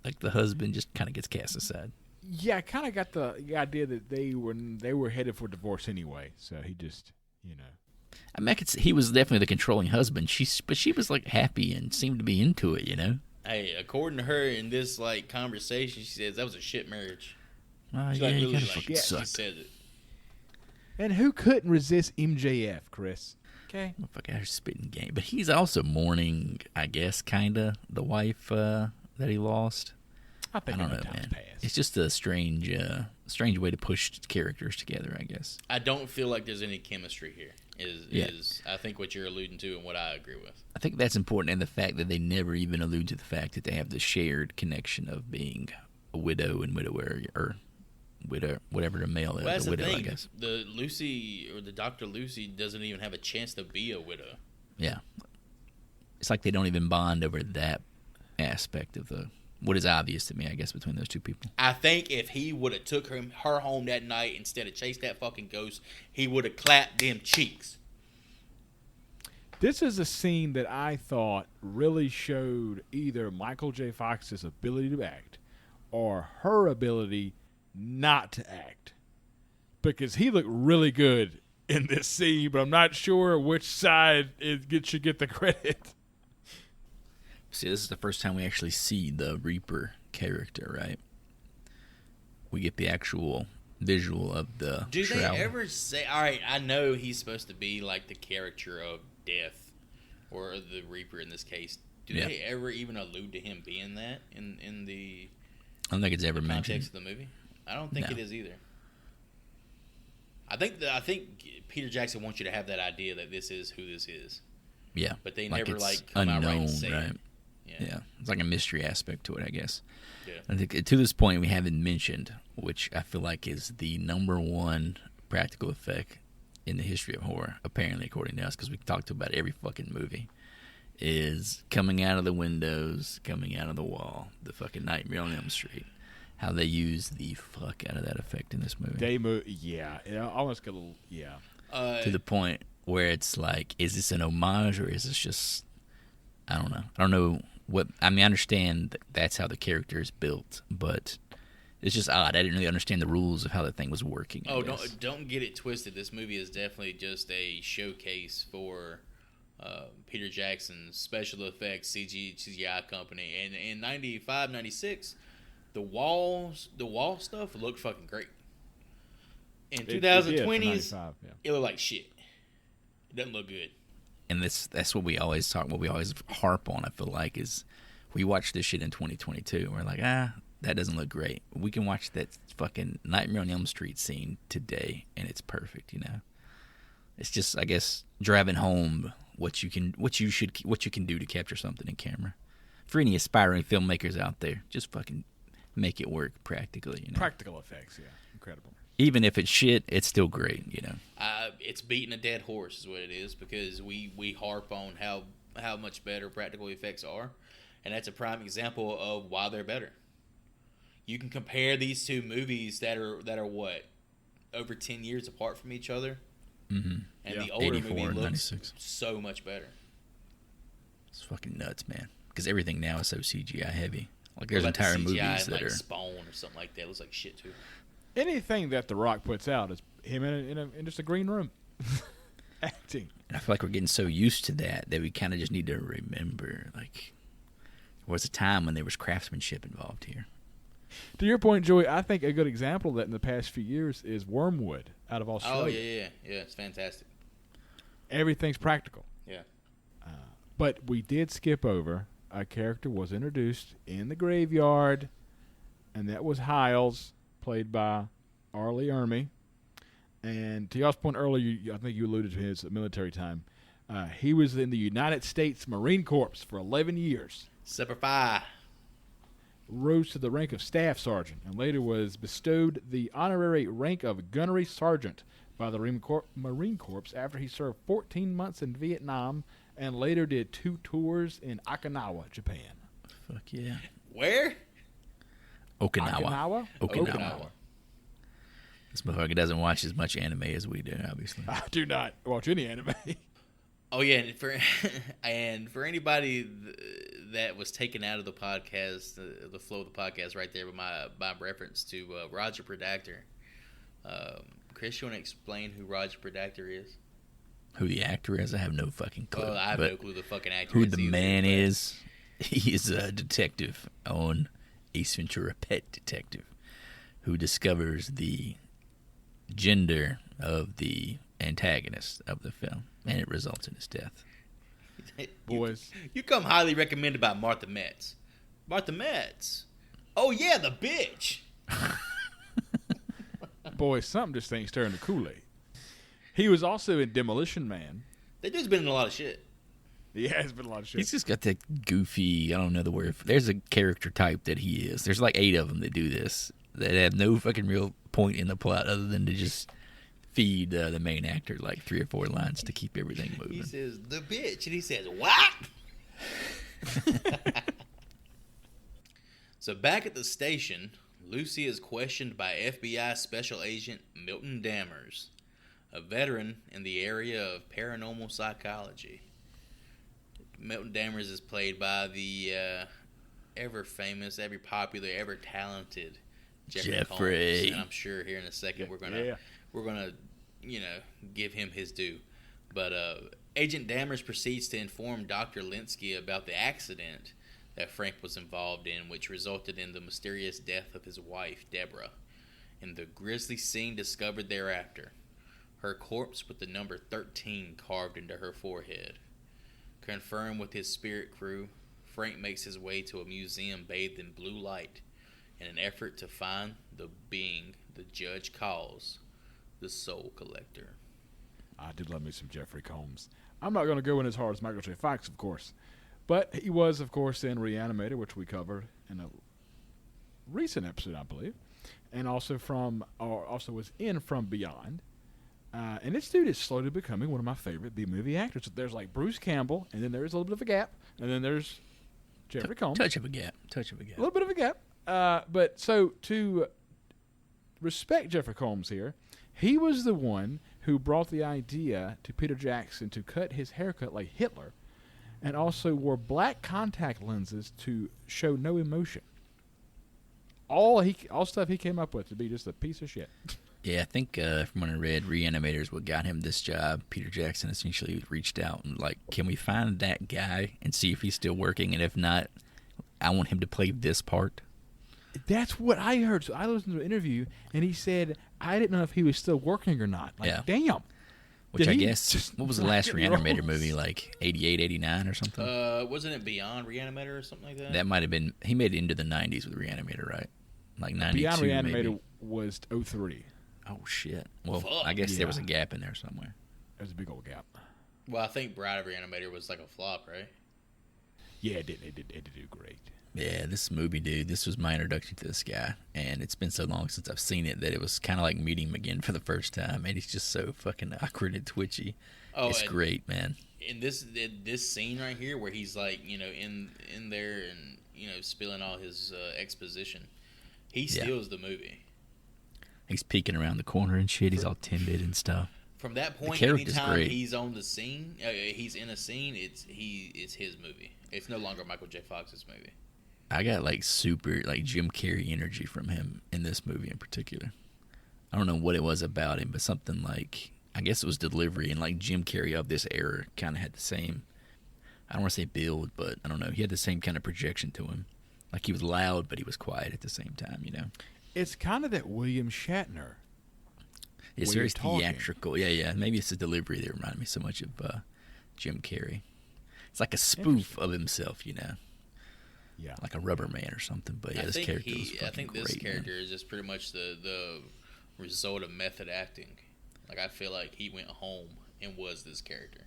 Like the husband just kind of gets cast aside. Yeah, I kind of got the idea that they were headed for divorce anyway. So he just, I mean, he was definitely the controlling husband. But she was like happy and seemed to be into it, Hey, according to her in this conversation, she says that was a shit marriage. Oh, She yeah, really fucking she sucked. says it. And who couldn't resist MJF, Chris? Okay. Motherfucker out here spitting game. But he's also mourning, I guess, kinda, the wife that he lost. I think I don't know, time's man. passed. It's just a strange way to push characters together, I guess. I don't feel like there's any chemistry here. Is I think what you're alluding to and what I agree with. I think that's important, and the fact that they never even allude to the fact that they have the shared connection of being a widow and widower, or widow, whatever the male is, Well, that's a widow, the thing. I guess. The Lucy or the Dr. Lucy doesn't even have a chance to be a widow. Yeah. It's like they don't even bond over that aspect of what is obvious to me, I guess, between those two people. I think if he would have took her home that night instead of chased that fucking ghost, he would have clapped them cheeks. This is a scene that I thought really showed either Michael J. Fox's ability to act or her ability not to act. Because he looked really good in this scene, but I'm not sure which side should get the credit. See, this is the first time we actually see the Reaper character, right? We get the actual visual of the Do shroud. they ever say, all right, I know he's supposed to be like the character of Death, or the Reaper in this case. Do they ever even allude to him being that in the I don't think it's ever mentioned. context of the movie? I don't think No. it is either. I think Peter Jackson wants you to have that idea that this is who this is. Yeah. But they like never it's come unknown, out right and say right? it. Yeah. It's like a mystery aspect to it, I guess. Yeah. I think to this point we haven't mentioned, which I feel like is the number one practical effect in the history of horror, apparently, according to us, because we talked about every fucking movie, is coming out of the windows, coming out of the wall, the fucking Nightmare on Elm Street. How they use the fuck out of that effect in this movie. Yeah. It almost got a little, yeah. To the point where it's like, is this an homage or is this just, I don't know. I don't know what, I mean, I understand that's how the character is built, but it's just odd. I didn't really understand the rules of how that thing was working. Oh, don't get it twisted. This movie is definitely just a showcase for Peter Jackson's special effects CGI company. And in 95, 96, the wall stuff looked fucking great. In 2020s, it looked like shit. It doesn't look good. And that's what we always harp on, I feel like, is we watch this shit in 2022. We're like, that doesn't look great. We can watch that fucking Nightmare on Elm Street scene today, and it's perfect, you know? It's just, I guess, driving home what you can do to capture something in camera. For any aspiring filmmakers out there, just fucking make it work practically, you know? Practical effects, yeah. Incredible. Even if it's shit, it's still great, you know? It's beating a dead horse is what it is, because we harp on how much better practical effects are, and that's a prime example of why they're better. You can compare these two movies that are what, over 10 years apart from each other, and the older movie looks 96. so much better. It's fucking nuts, man. Because everything now is so CGI heavy. Like there's What about entire the CGI movies in, that like are Spawn or something like that. It looks like shit too. Anything that The Rock puts out is him in just a green room acting. And I feel like we're getting so used to that we kind of just need to remember, like, there was a time when there was craftsmanship involved here. To your point, Joey, I think a good example of that in the past few years is Wormwood out of Australia. Oh yeah, it's fantastic. Everything's practical. Yeah. But we did skip over a character was introduced in the graveyard, and that was Hiles, played by Arlie Ermey. And to y'all's point earlier, I think you alluded to his military time. He was in the United States Marine Corps for 11 years. Semper Fi. Rose to the rank of staff sergeant, and later was bestowed the honorary rank of gunnery sergeant by the Marine Corps after he served 14 months in Vietnam and later did 2 tours in Okinawa, Japan. Fuck yeah. Where? Okinawa. Okinawa. This motherfucker doesn't watch as much anime as we do, obviously. I do not watch any anime. Oh yeah, and for anybody that was taken out of the podcast, the flow of the podcast right there with my reference to Roger Predactor. Chris, you want to explain who Roger Predactor is? Who the actor is, I have no fucking clue. Oh, I have no clue who the fucking actor who is. the either, man but is, he is a detective on Ace Ventura: Pet Detective, who discovers the gender of the antagonist of the film, and it results in his death. Boys. You come highly recommended by Martha Metz. Martha Metz. Oh, yeah, the bitch. Boy, something just ain't stirring the Kool-Aid. He was also in Demolition Man. That dude's been in a lot of shit. Yeah, it's been a lot of shit. He's just got that goofy, I don't know the word. There's a character type that he is. There's like 8 of them that do this, that have no fucking real point in the plot other than to just feed the main actor like 3 or 4 lines to keep everything moving. He says, the bitch, and he says, what? So back at the station, Lucy is questioned by FBI Special Agent Milton Dammers, a veteran in the area of paranormal psychology. Milton Dammers is played by the ever-famous, ever-popular, ever-talented Jeffrey Combs. And I'm sure here in a second we're gonna give him his due. But Agent Dammers proceeds to inform Dr. Linsky about the accident that Frank was involved in, which resulted in the mysterious death of his wife, Deborah, and the grisly scene discovered thereafter. Her corpse with the number 13 carved into her forehead. Confirmed with his spirit crew, Frank makes his way to a museum bathed in blue light in an effort to find the being the judge calls the Soul Collector. I did love me some Jeffrey Combs. I'm not going to go in as hard as Michael J. Fox, of course. But he was, of course, in Reanimator, which we covered in a recent episode, I believe. And also was in From Beyond. And this dude is slowly becoming one of my favorite B-movie actors. There's like Bruce Campbell, and then there's a little bit of a gap, and then there's Jeffrey Combs. Touch of a gap. A little bit of a gap. But so to respect Jeffrey Combs here, he was the one who brought the idea to Peter Jackson to cut his haircut like Hitler, and also wore black contact lenses to show no emotion. All stuff he came up with to be just a piece of shit. Yeah, I think from what I read, Reanimator is what got him this job. Peter Jackson essentially reached out and like, can we find that guy and see if he's still working? And if not, I want him to play this part. That's what I heard. So I listened to an interview, and he said, I didn't know if he was still working or not. Like, damn. Which I guess, what was the last Reanimator movie, like 88, 89 or something? Wasn't it Beyond Reanimator or something like that? That might have been, he made it into the 90s with Reanimator, right? Like 92 Beyond Reanimator maybe. Was 03. Oh, shit. Well, I guess there was a gap in there somewhere. There's a big old gap. Well, I think Bride of Reanimator was like a flop, right? Yeah, it did do great. Yeah, this movie, dude, this was my introduction to this guy, and it's been so long since I've seen it that it was kind of like meeting him again for the first time, and he's just so fucking awkward and twitchy. Oh, it's great, man. In this scene right here where he's like, in there and, spilling all his exposition, he steals the movie. He's peeking around the corner and shit. He's all timid and stuff. From that point, anytime he's on the scene, he's in a scene, it's his movie. It's no longer Michael J. Fox's movie. I got like super like Jim Carrey energy from him in this movie in particular. I don't know what it was about him, but something like, I guess it was delivery, and like Jim Carrey of this era kind of had the same, I don't want to say build, but I don't know, he had the same kind of projection to him. Like he was loud, but he was quiet at the same time, It's kind of that William Shatner. It's very theatrical. Yeah. Maybe it's the delivery that reminded me so much of Jim Carrey. It's like a spoof of himself, Yeah. Like a Rubber Man or something. But yeah, this character was fucking I think great, this character is just pretty much the result of method acting. Like I feel like he went home and was this character.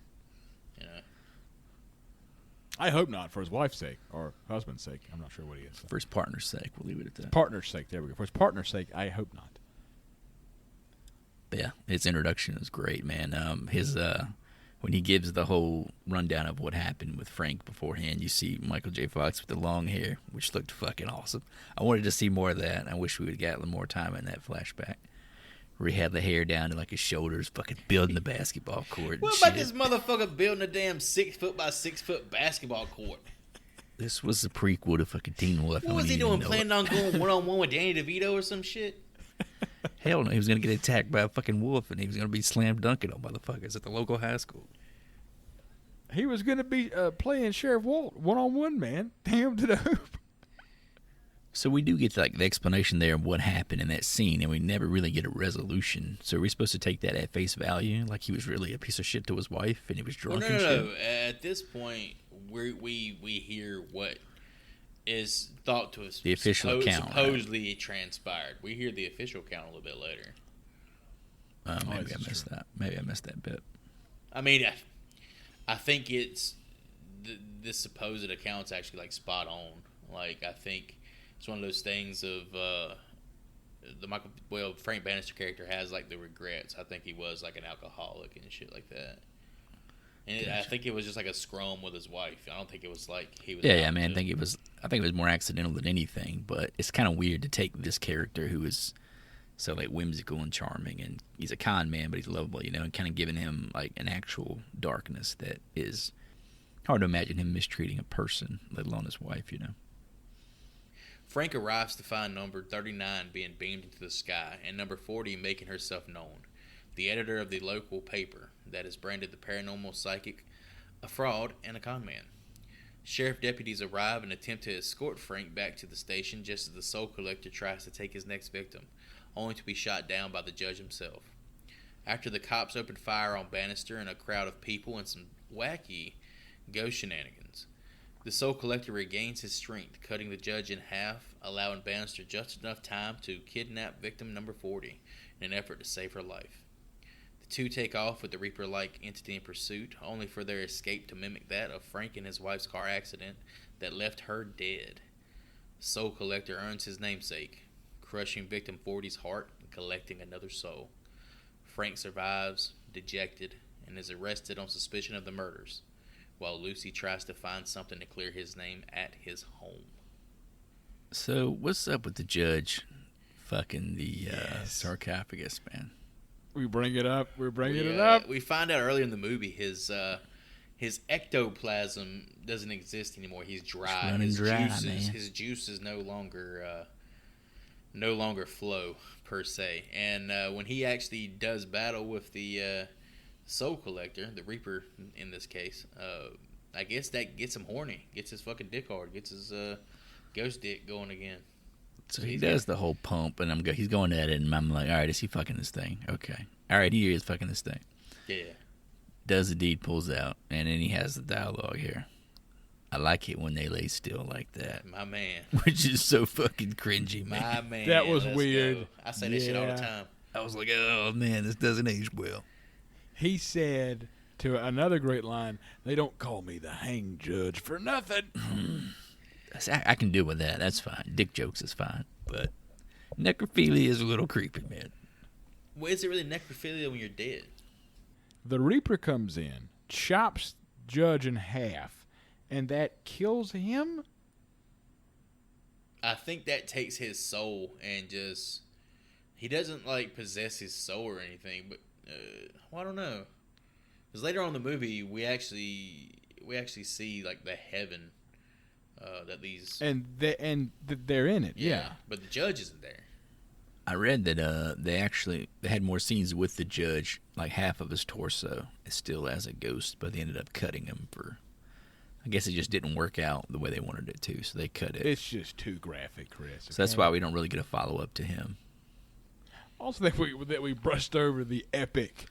I hope not, for his wife's sake or husband's sake. I'm not sure what he is. For his partner's sake, we'll leave it at that. Partner's sake, there we go. For his partner's sake, I hope not. But yeah, his introduction is great, man. When he gives the whole rundown of what happened with Frank beforehand, you see Michael J. Fox with the long hair, which looked fucking awesome. I wanted to see more of that. I wish we would have gotten more time in that flashback. Where he had the hair down to like his shoulders, fucking building the basketball court. What about this motherfucker building a damn 6 foot by 6 foot basketball court? This was the prequel to fucking Teen Wolf. What was he doing? Planning on going one-on-one with Danny DeVito or some shit? Hell no, he was going to get attacked by a fucking wolf, and he was going to be slam dunking on motherfuckers at the local high school. He was going to be playing Sheriff Walt one-on-one, man. Damn to the hoop. So we do get like the explanation there of what happened in that scene, and we never really get a resolution. So are we supposed to take that at face value, like he was really a piece of shit to his wife, and he was drunk and shit? No. At this point, we hear what is thought to have The official account, supposedly transpired. We hear the official account a little bit later. Maybe I missed that. Maybe I missed that bit. I mean, I think it's this supposed account's actually like spot on. Like, I think it's one of those things of Frank Bannister character has like the regrets. I think he was like an alcoholic and shit like that. And I think it was just like a scrum with his wife. I don't think it was like he was. Yeah, man. I think it was more accidental than anything. But it's kind of weird to take this character who is so like whimsical and charming, and he's a con man, but he's lovable, you know, and kind of giving him like an actual darkness that is hard to imagine him mistreating a person, let alone his wife, you know. Frank arrives to find number 39 being beamed into the sky, and number 40 making herself known. The editor of the local paper that is branded the paranormal psychic, a fraud, and a con man. Sheriff deputies arrive and attempt to escort Frank back to the station just as the soul collector tries to take his next victim, only to be shot down by the judge himself. After the cops open fire on Bannister and a crowd of people and some wacky ghost shenanigans, the soul collector regains his strength, cutting the judge in half, allowing Bannister just enough time to kidnap victim number 40 in an effort to save her life. The two take off with the Reaper-like entity in pursuit, only for their escape to mimic that of Frank and his wife's car accident that left her dead. The soul collector earns his namesake, crushing victim 40's heart and collecting another soul. Frank survives, dejected, and is arrested on suspicion of the murders, while Lucy tries to find something to clear his name at his home. So what's up with the judge fucking the sarcophagus, man? We bring it up. We're bringing it up. We find out earlier in the movie his ectoplasm doesn't exist anymore. He's dry. His juices no longer flow per se. And when he actually does battle with the soul collector, the Reaper in this case, I guess that gets him horny, gets his fucking dick hard, gets his ghost dick going again. So he does the whole pump, and he's going at it, and I'm like, all right, is he fucking this thing? Okay. All right, he is fucking this thing. Yeah. Does the deed, pulls out, and then he has the dialogue here. I like it when they lay still like that. My man. Which is so fucking cringy, man. My man. That was weird. Go. I say that shit all the time. I was like, oh, man, this doesn't age well. He said to another great line, "They don't call me the hang judge for nothing." I can deal with that. That's fine. Dick jokes is fine. But necrophilia is a little creepy, man. Well, is it really necrophilia when you're dead? The Reaper comes in, chops Judge in half, and that kills him? I think that takes his soul and just... He doesn't, like, possess his soul or anything, but... well, I don't know. Because later on in the movie, we actually see, like, the heaven... that these they're in it, yeah. But the judge isn't there. I read that they had more scenes with the judge, like half of his torso is still as a ghost, but they ended up cutting him for. I guess it just didn't work out the way they wanted it to, so they cut it. It's just too graphic, Chris. So that's why we don't really get a follow up to him. Also, that we brushed over the epic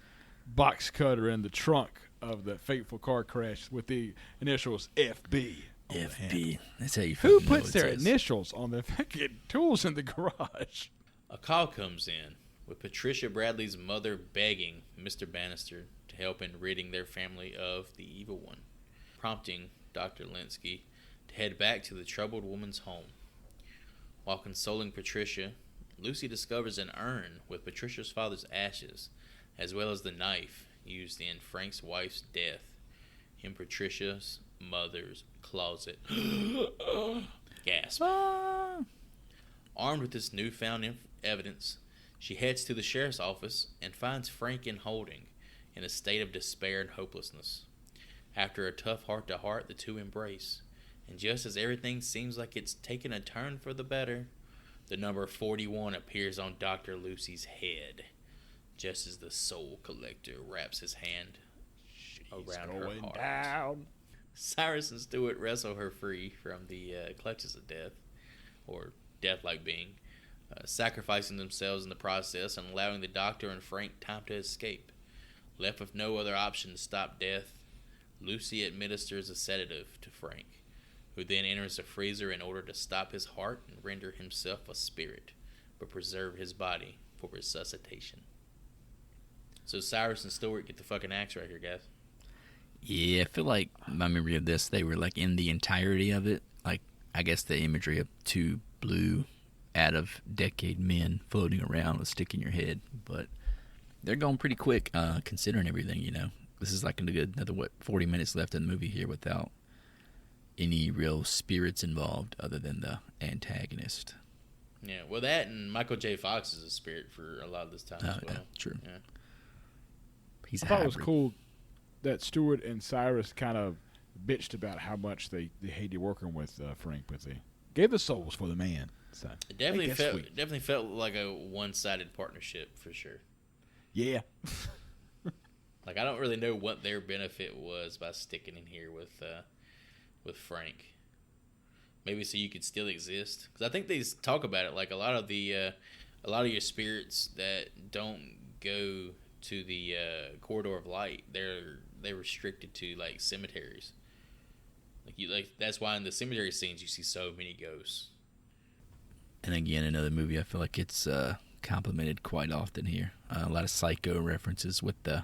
box cutter in the trunk of the fateful car crash with the initials FB. FB. That's how you. Who puts their initials on the fucking tools in the garage? A call comes in with Patricia Bradley's mother begging Mr. Bannister to help in ridding their family of the evil one, prompting Dr. Linsky to head back to the troubled woman's home. While consoling Patricia, Lucy discovers an urn with Patricia's father's ashes, as well as the knife used in Frank's wife's death in Patricia's mother's closet. Gasp. Armed with this newfound evidence, she heads to the sheriff's office and finds Frank in holding, in a state of despair and hopelessness. After a tough heart-to-heart, the two embrace, and just as everything seems like it's taken a turn for the better, the number 41 appears on Dr. Lucy's head, just as the soul collector wraps his hand around her heart. Cyrus and Stewart wrestle her free from the clutches of death, or death-like being, sacrificing themselves in the process and allowing the Doctor and Frank time to escape. Left with no other option to stop death, Lucy administers a sedative to Frank, who then enters a freezer in order to stop his heart and render himself a spirit, but preserve his body for resuscitation. So Cyrus and Stewart get the fucking axe right here, guys. Yeah, I feel like my memory of this, they were like in the entirety of it. Like, I guess the imagery of two blue out-of-decade men floating around with a stick in your head. But they're going pretty quick, considering everything, you know. This is like another, 40 minutes left in the movie here without any real spirits involved other than the antagonist. Yeah, well, that and Michael J. Fox is a spirit for a lot of this time as well. Yeah, true. Yeah. He's I a thought it was hybrid. cool that Stewart and Cyrus kind of bitched about how much they hated working with Frank, but they gave the souls for the man. So It definitely I think that's sweet. definitely felt like a one-sided partnership for sure. Yeah. Like, I don't really know what their benefit was by sticking in here with Frank. Maybe so you could still exist, because I think they talk about it like a lot of your spirits that don't go to the corridor of light, they're restricted to like cemeteries. Like that's why in the cemetery scenes you see so many ghosts. And again, another movie I feel like it's complimented quite often here. A lot of Psycho references with the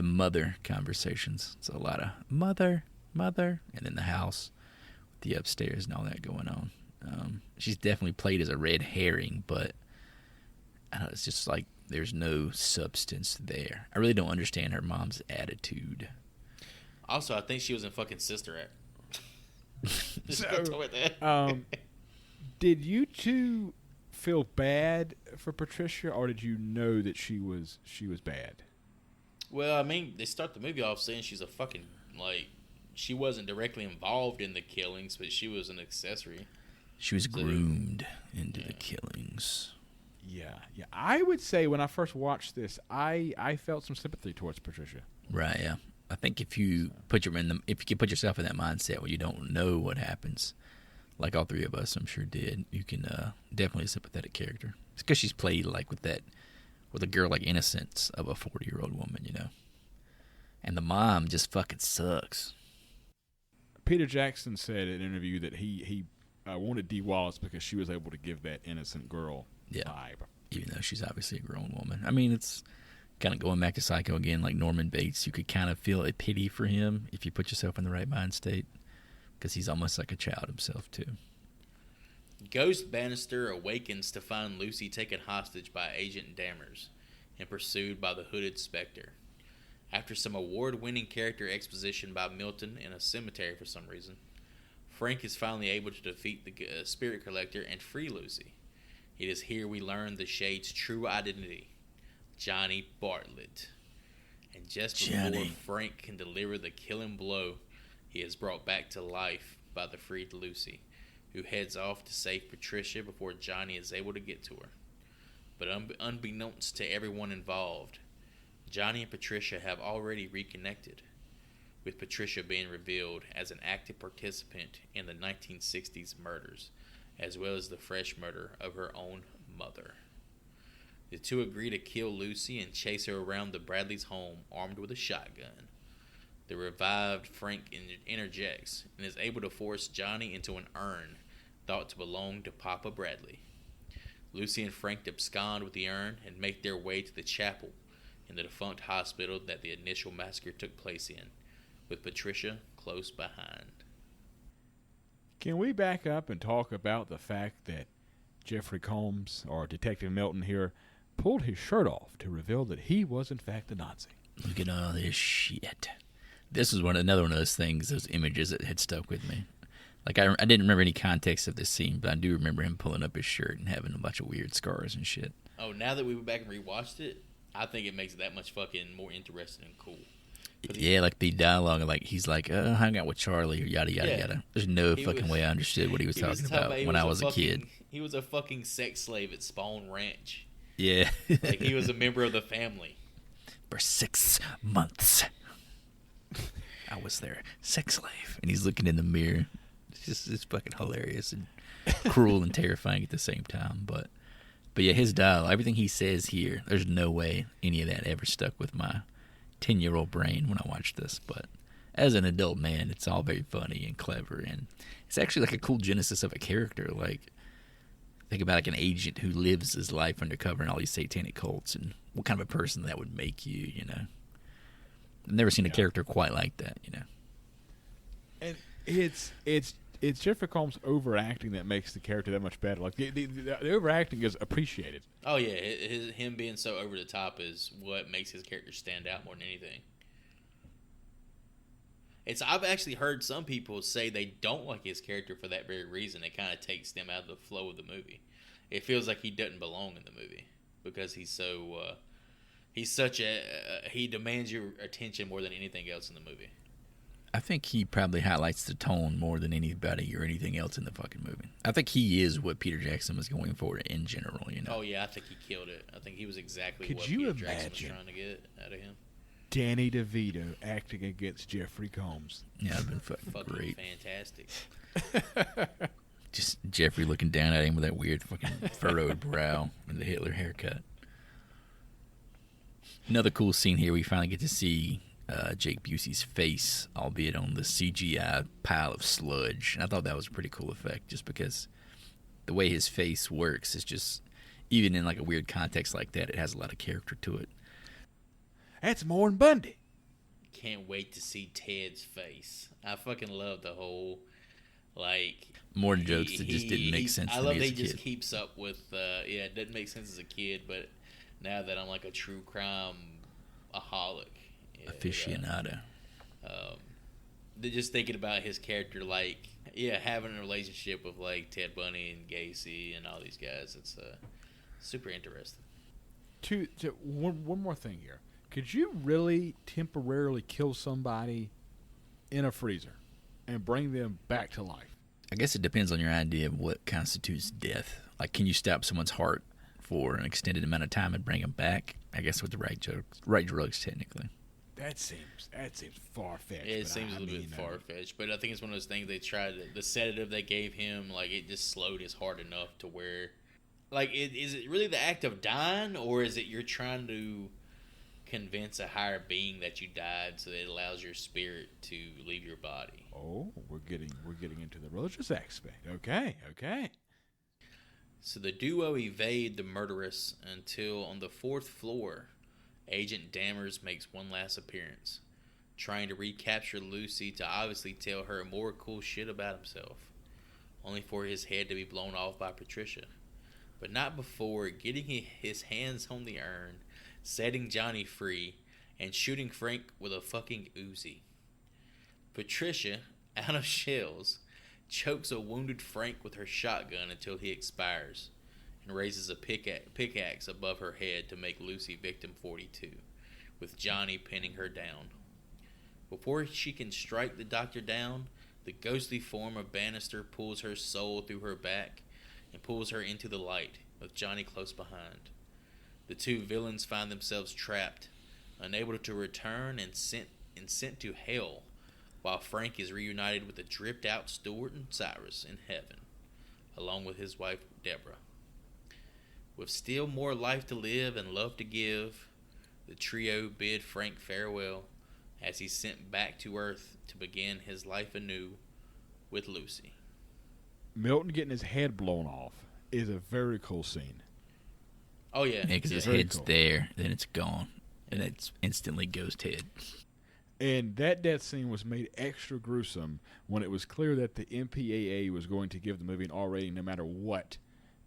mother conversations. So a lot of mother, and then the house, with the upstairs and all that going on. She's definitely played as a red herring, but I don't know, it's just like there's no substance there. I really don't understand her mom's attitude. Also, I think she was in fucking Sister Act. Just So, gonna talk about that. Did you two feel bad for Patricia, or did you know that she was bad? Well, I mean, they start the movie off saying she's a fucking, like, she wasn't directly involved in the killings, but she was an accessory. She was groomed into the killings. Yeah. I would say when I first watched this, I felt some sympathy towards Patricia. Right, yeah. I think if you put yourself in that mindset where you don't know what happens, like all three of us, I'm sure did, you can definitely a sympathetic character. It's because she's played like with a girl like innocence of a 40-year-old woman, you know. And the mom just fucking sucks. Peter Jackson said in an interview that he wanted Dee Wallace because she was able to give that innocent girl vibe. Even though she's obviously a grown woman. I mean, it's kind of going back to Psycho again, like Norman Bates. You could kind of feel a pity for him if you put yourself in the right mind state, because he's almost like a child himself, too. Ghost Bannister awakens to find Lucy taken hostage by Agent Dammers and pursued by the hooded Spectre. After some award-winning character exposition by Milton in a cemetery for some reason, Frank is finally able to defeat the Spirit Collector and free Lucy. It is here we learn the Shade's true identity, Johnny Bartlett. And just before Frank can deliver the killing blow, he is brought back to life by the freed Lucy, who heads off to save Patricia before Johnny is able to get to her. But unbeknownst to everyone involved, Johnny and Patricia have already reconnected, with Patricia being revealed as an active participant in the 1960s murders, as well as the fresh murder of her own mother. The two agree to kill Lucy and chase her around the Bradley's home armed with a shotgun. The revived Frank interjects and is able to force Johnny into an urn thought to belong to Papa Bradley. Lucy and Frank abscond with the urn and make their way to the chapel in the defunct hospital that the initial massacre took place in, with Patricia close behind. Can we back up and talk about the fact that Jeffrey Combs, or Detective Milton here, pulled his shirt off to reveal that he was in fact a Nazi? Look at all this shit. This was another one of those things, those images that had stuck with me. Like, I didn't remember any context of this scene, but I do remember him pulling up his shirt and having a bunch of weird scars and shit. Oh, now that we went back and rewatched it, I think it makes it that much fucking more interesting and cool. Yeah, like the dialogue, like he's like, hung out with Charlie or yada yada yada. There's no fucking way I understood what he was talking about when I was a kid. He was a fucking sex slave at Spawn Ranch. Yeah. Like, he was a member of the family. For 6 months. I was their sex slave. And he's looking in the mirror. It's fucking hilarious. And cruel and terrifying at the same time. But yeah, his dialogue, everything he says here, there's no way any of that ever stuck with my 10-year-old brain when I watched this. But as an adult man, it's all very funny and clever, and it's actually like a cool genesis of a character. Like, think about like an agent who lives his life undercover in all these satanic cults, and what kind of a person that would make you, you know. I've never seen a character quite like that, you know. And it's Jeffrey Combs overacting that makes the character that much better. Like the overacting is appreciated. Oh yeah, him being so over the top is what makes his character stand out more than anything. I've actually heard some people say they don't like his character for that very reason. It kind of takes them out of the flow of the movie. It feels like he doesn't belong in the movie because he's so he demands your attention more than anything else in the movie. I think he probably highlights the tone more than anybody or anything else in the fucking movie. I think he is what Peter Jackson was going for in general, you know. Oh yeah, I think he killed it. I think he was exactly what Peter Jackson was trying to get out of him. Danny DeVito acting against Jeffrey Combs. Yeah, it'd been fucking great. Fantastic. Just Jeffrey looking down at him with that weird fucking furrowed brow and the Hitler haircut. Another cool scene here, we finally get to see Jake Busey's face, albeit on the CGI pile of sludge. And I thought that was a pretty cool effect, just because the way his face works is just, even in like a weird context like that, it has a lot of character to it. That's more than Bundy. Can't wait to see Ted's face. I fucking love the whole, like... More jokes that just didn't make sense to me as a kid. I love that he just keeps up with, it doesn't make sense as a kid, but now that I'm like a true crime aholic. Aficionado. Just thinking about his character, like, having a relationship with, like, Ted Bundy and Gacy and all these guys, it's super interesting. One more thing here. Could you really temporarily kill somebody in a freezer and bring them back to life? I guess it depends on your idea of what constitutes death. Like, can you stop someone's heart for an extended amount of time and bring them back? I guess with the right drugs, technically. That seems far-fetched. It seems a little bit far-fetched, but I think it's one of those things they tried. The sedative they gave him, like, it just slowed his heart enough to where, like, is it really the act of dying, or is it you're trying to convince a higher being that you died so that it allows your spirit to leave your body? Oh, we're getting into the religious aspect. Okay. So the duo evade the murderess until on the 4th floor, Agent Dammers makes one last appearance, trying to recapture Lucy to obviously tell her more cool shit about himself, only for his head to be blown off by Patricia. But not before getting his hands on the urn, setting Johnny free, and shooting Frank with a fucking Uzi. Patricia, out of shells, chokes a wounded Frank with her shotgun until he expires, and raises a pickaxe above her head to make Lucy victim 42, with Johnny pinning her down. Before she can strike the doctor down, the ghostly form of Bannister pulls her soul through her back and pulls her into the light, with Johnny close behind. The two villains find themselves trapped, unable to return and sent to hell, while Frank is reunited with the dripped-out Stuart and Cyrus in heaven, along with his wife Deborah. With still more life to live and love to give, the trio bid Frank farewell as he's sent back to Earth to begin his life anew with Lucy. Milton getting his head blown off is a very cool scene. Oh, yeah. Because his head's there, then it's gone, and it's instantly ghost head. And that death scene was made extra gruesome when it was clear that the MPAA was going to give the movie an R rating no matter what.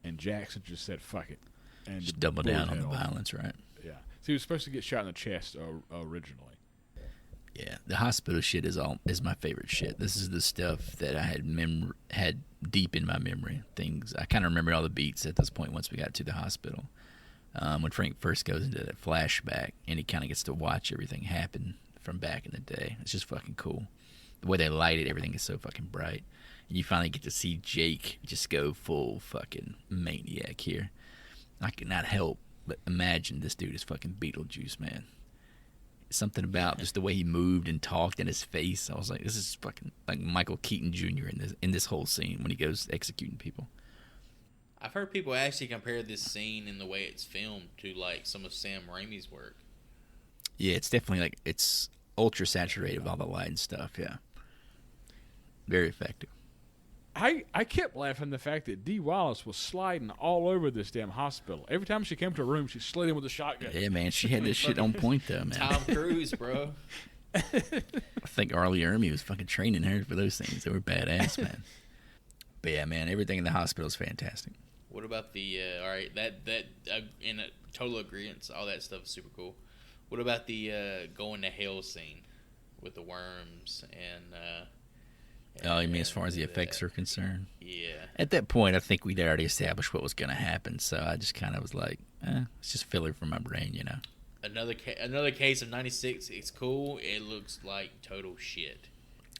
And Jackson just said, fuck it. And just double down on the violence, right? Yeah. So he was supposed to get shot in the chest originally. Yeah, the hospital shit is my favorite shit. This is the stuff that I had deep in my memory. Things I kind of remember all the beats at this point once we got to the hospital. When Frank first goes into that flashback and he kind of gets to watch everything happen from back in the day. It's just fucking cool. The way they light it, everything is so fucking bright. And you finally get to see Jake just go full fucking maniac here. I cannot help but imagine this dude is fucking Beetlejuice, man. something about just the way he moved and talked and his face. I was like, this is fucking like Michael Keaton Jr. in this whole scene when he goes executing people. I've heard people actually compare this scene in the way it's filmed to like some of Sam Raimi's work. Yeah, it's definitely like it's ultra saturated with all the light and stuff. Yeah, very effective. I kept laughing the fact that Dee Wallace was sliding all over this damn hospital. Every time she came to a room, she slid in with a shotgun. Yeah, man, she had this shit on point though, man. Tom Cruise, bro. I think Arlie Ermey was fucking training her for those things. They were badass, man. But yeah, man, everything in the hospital is fantastic. What about the all right? That in a total agreement. All that stuff is super cool. What about the going to hell scene with the worms and? Oh, you mean as far as the effects are concerned? Yeah. At that point, I think we'd already established what was going to happen, so I just kind of was like, it's just filler for my brain, you know? Another case of 96. It's cool. It looks like total shit.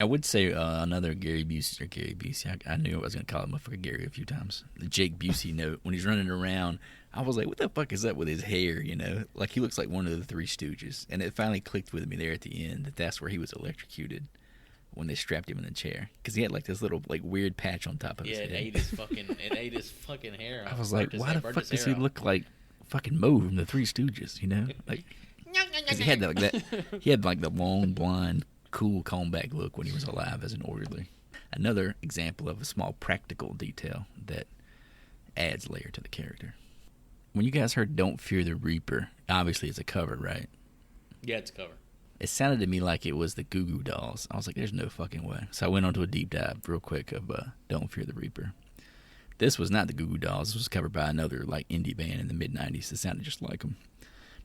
I would say another Gary Busey. I knew I was going to call him motherfucker Gary a few times. The Jake Busey note, when he's running around, I was like, what the fuck is up with his hair, you know? Like, he looks like one of the Three Stooges. And it finally clicked with me there at the end that that's where he was electrocuted. When they strapped him in the chair, because he had like this little like weird patch on top of his head. It ate his fucking hair. I was like, why the fuck does he look like fucking Mo from the Three Stooges? You know, like because he had that. He had like the long blonde, cool comeback look when he was alive as an orderly. Another example of a small practical detail that adds layer to the character. When you guys heard "Don't Fear the Reaper," obviously it's a cover, right? Yeah, it's a cover. It sounded to me like it was the Goo Goo Dolls. I was like, there's no fucking way. So I went on to a deep dive real quick of Don't Fear the Reaper. This was not the Goo Goo Dolls. This was covered by another like indie band in the mid-90s that sounded just like them.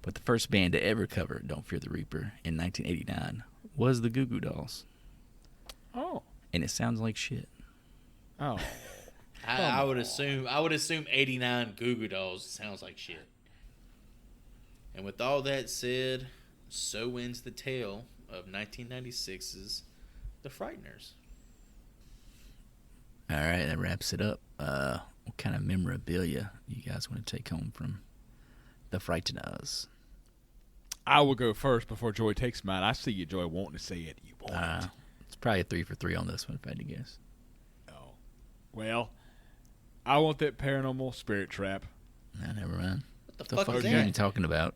But the first band to ever cover Don't Fear the Reaper in 1989 was the Goo Goo Dolls. Oh. And it sounds like shit. Oh. I would assume 89 Goo Goo Dolls sounds like shit. And with all that said, so ends the tale of 1996's The Frighteners. All right, that wraps it up. What kind of memorabilia you guys want to take home from The Frighteners? I will go first before Joy takes mine. I see you, Joy, wanting to say it. You won't. It's probably a 3 for 3 on this one, if I had to guess. Oh. Well, I want that paranormal spirit trap. No, never mind. What the fuck is are that? you talking about?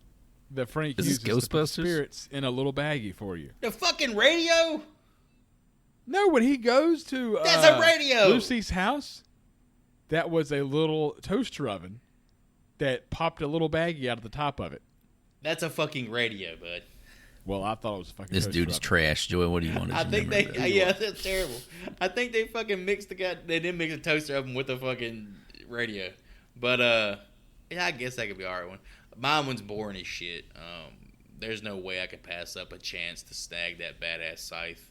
The Frank Is this uses to put Ghostbusters? spirits in a little baggie for you. The fucking radio? No, when he goes to That's a radio! Lucy's house, that was a little toaster oven that popped a little baggie out of the top of it. That's a fucking radio, bud. Well, I thought it was a fucking This toaster dude's oven. trash. Joy, what do you want to I think they, memorabilia? yeah, that's terrible. I think they fucking mixed they didn't mix a toaster oven with a fucking radio. But, yeah, I guess that could be our one. Mine one's boring as shit. There's no way I could pass up a chance to snag that badass scythe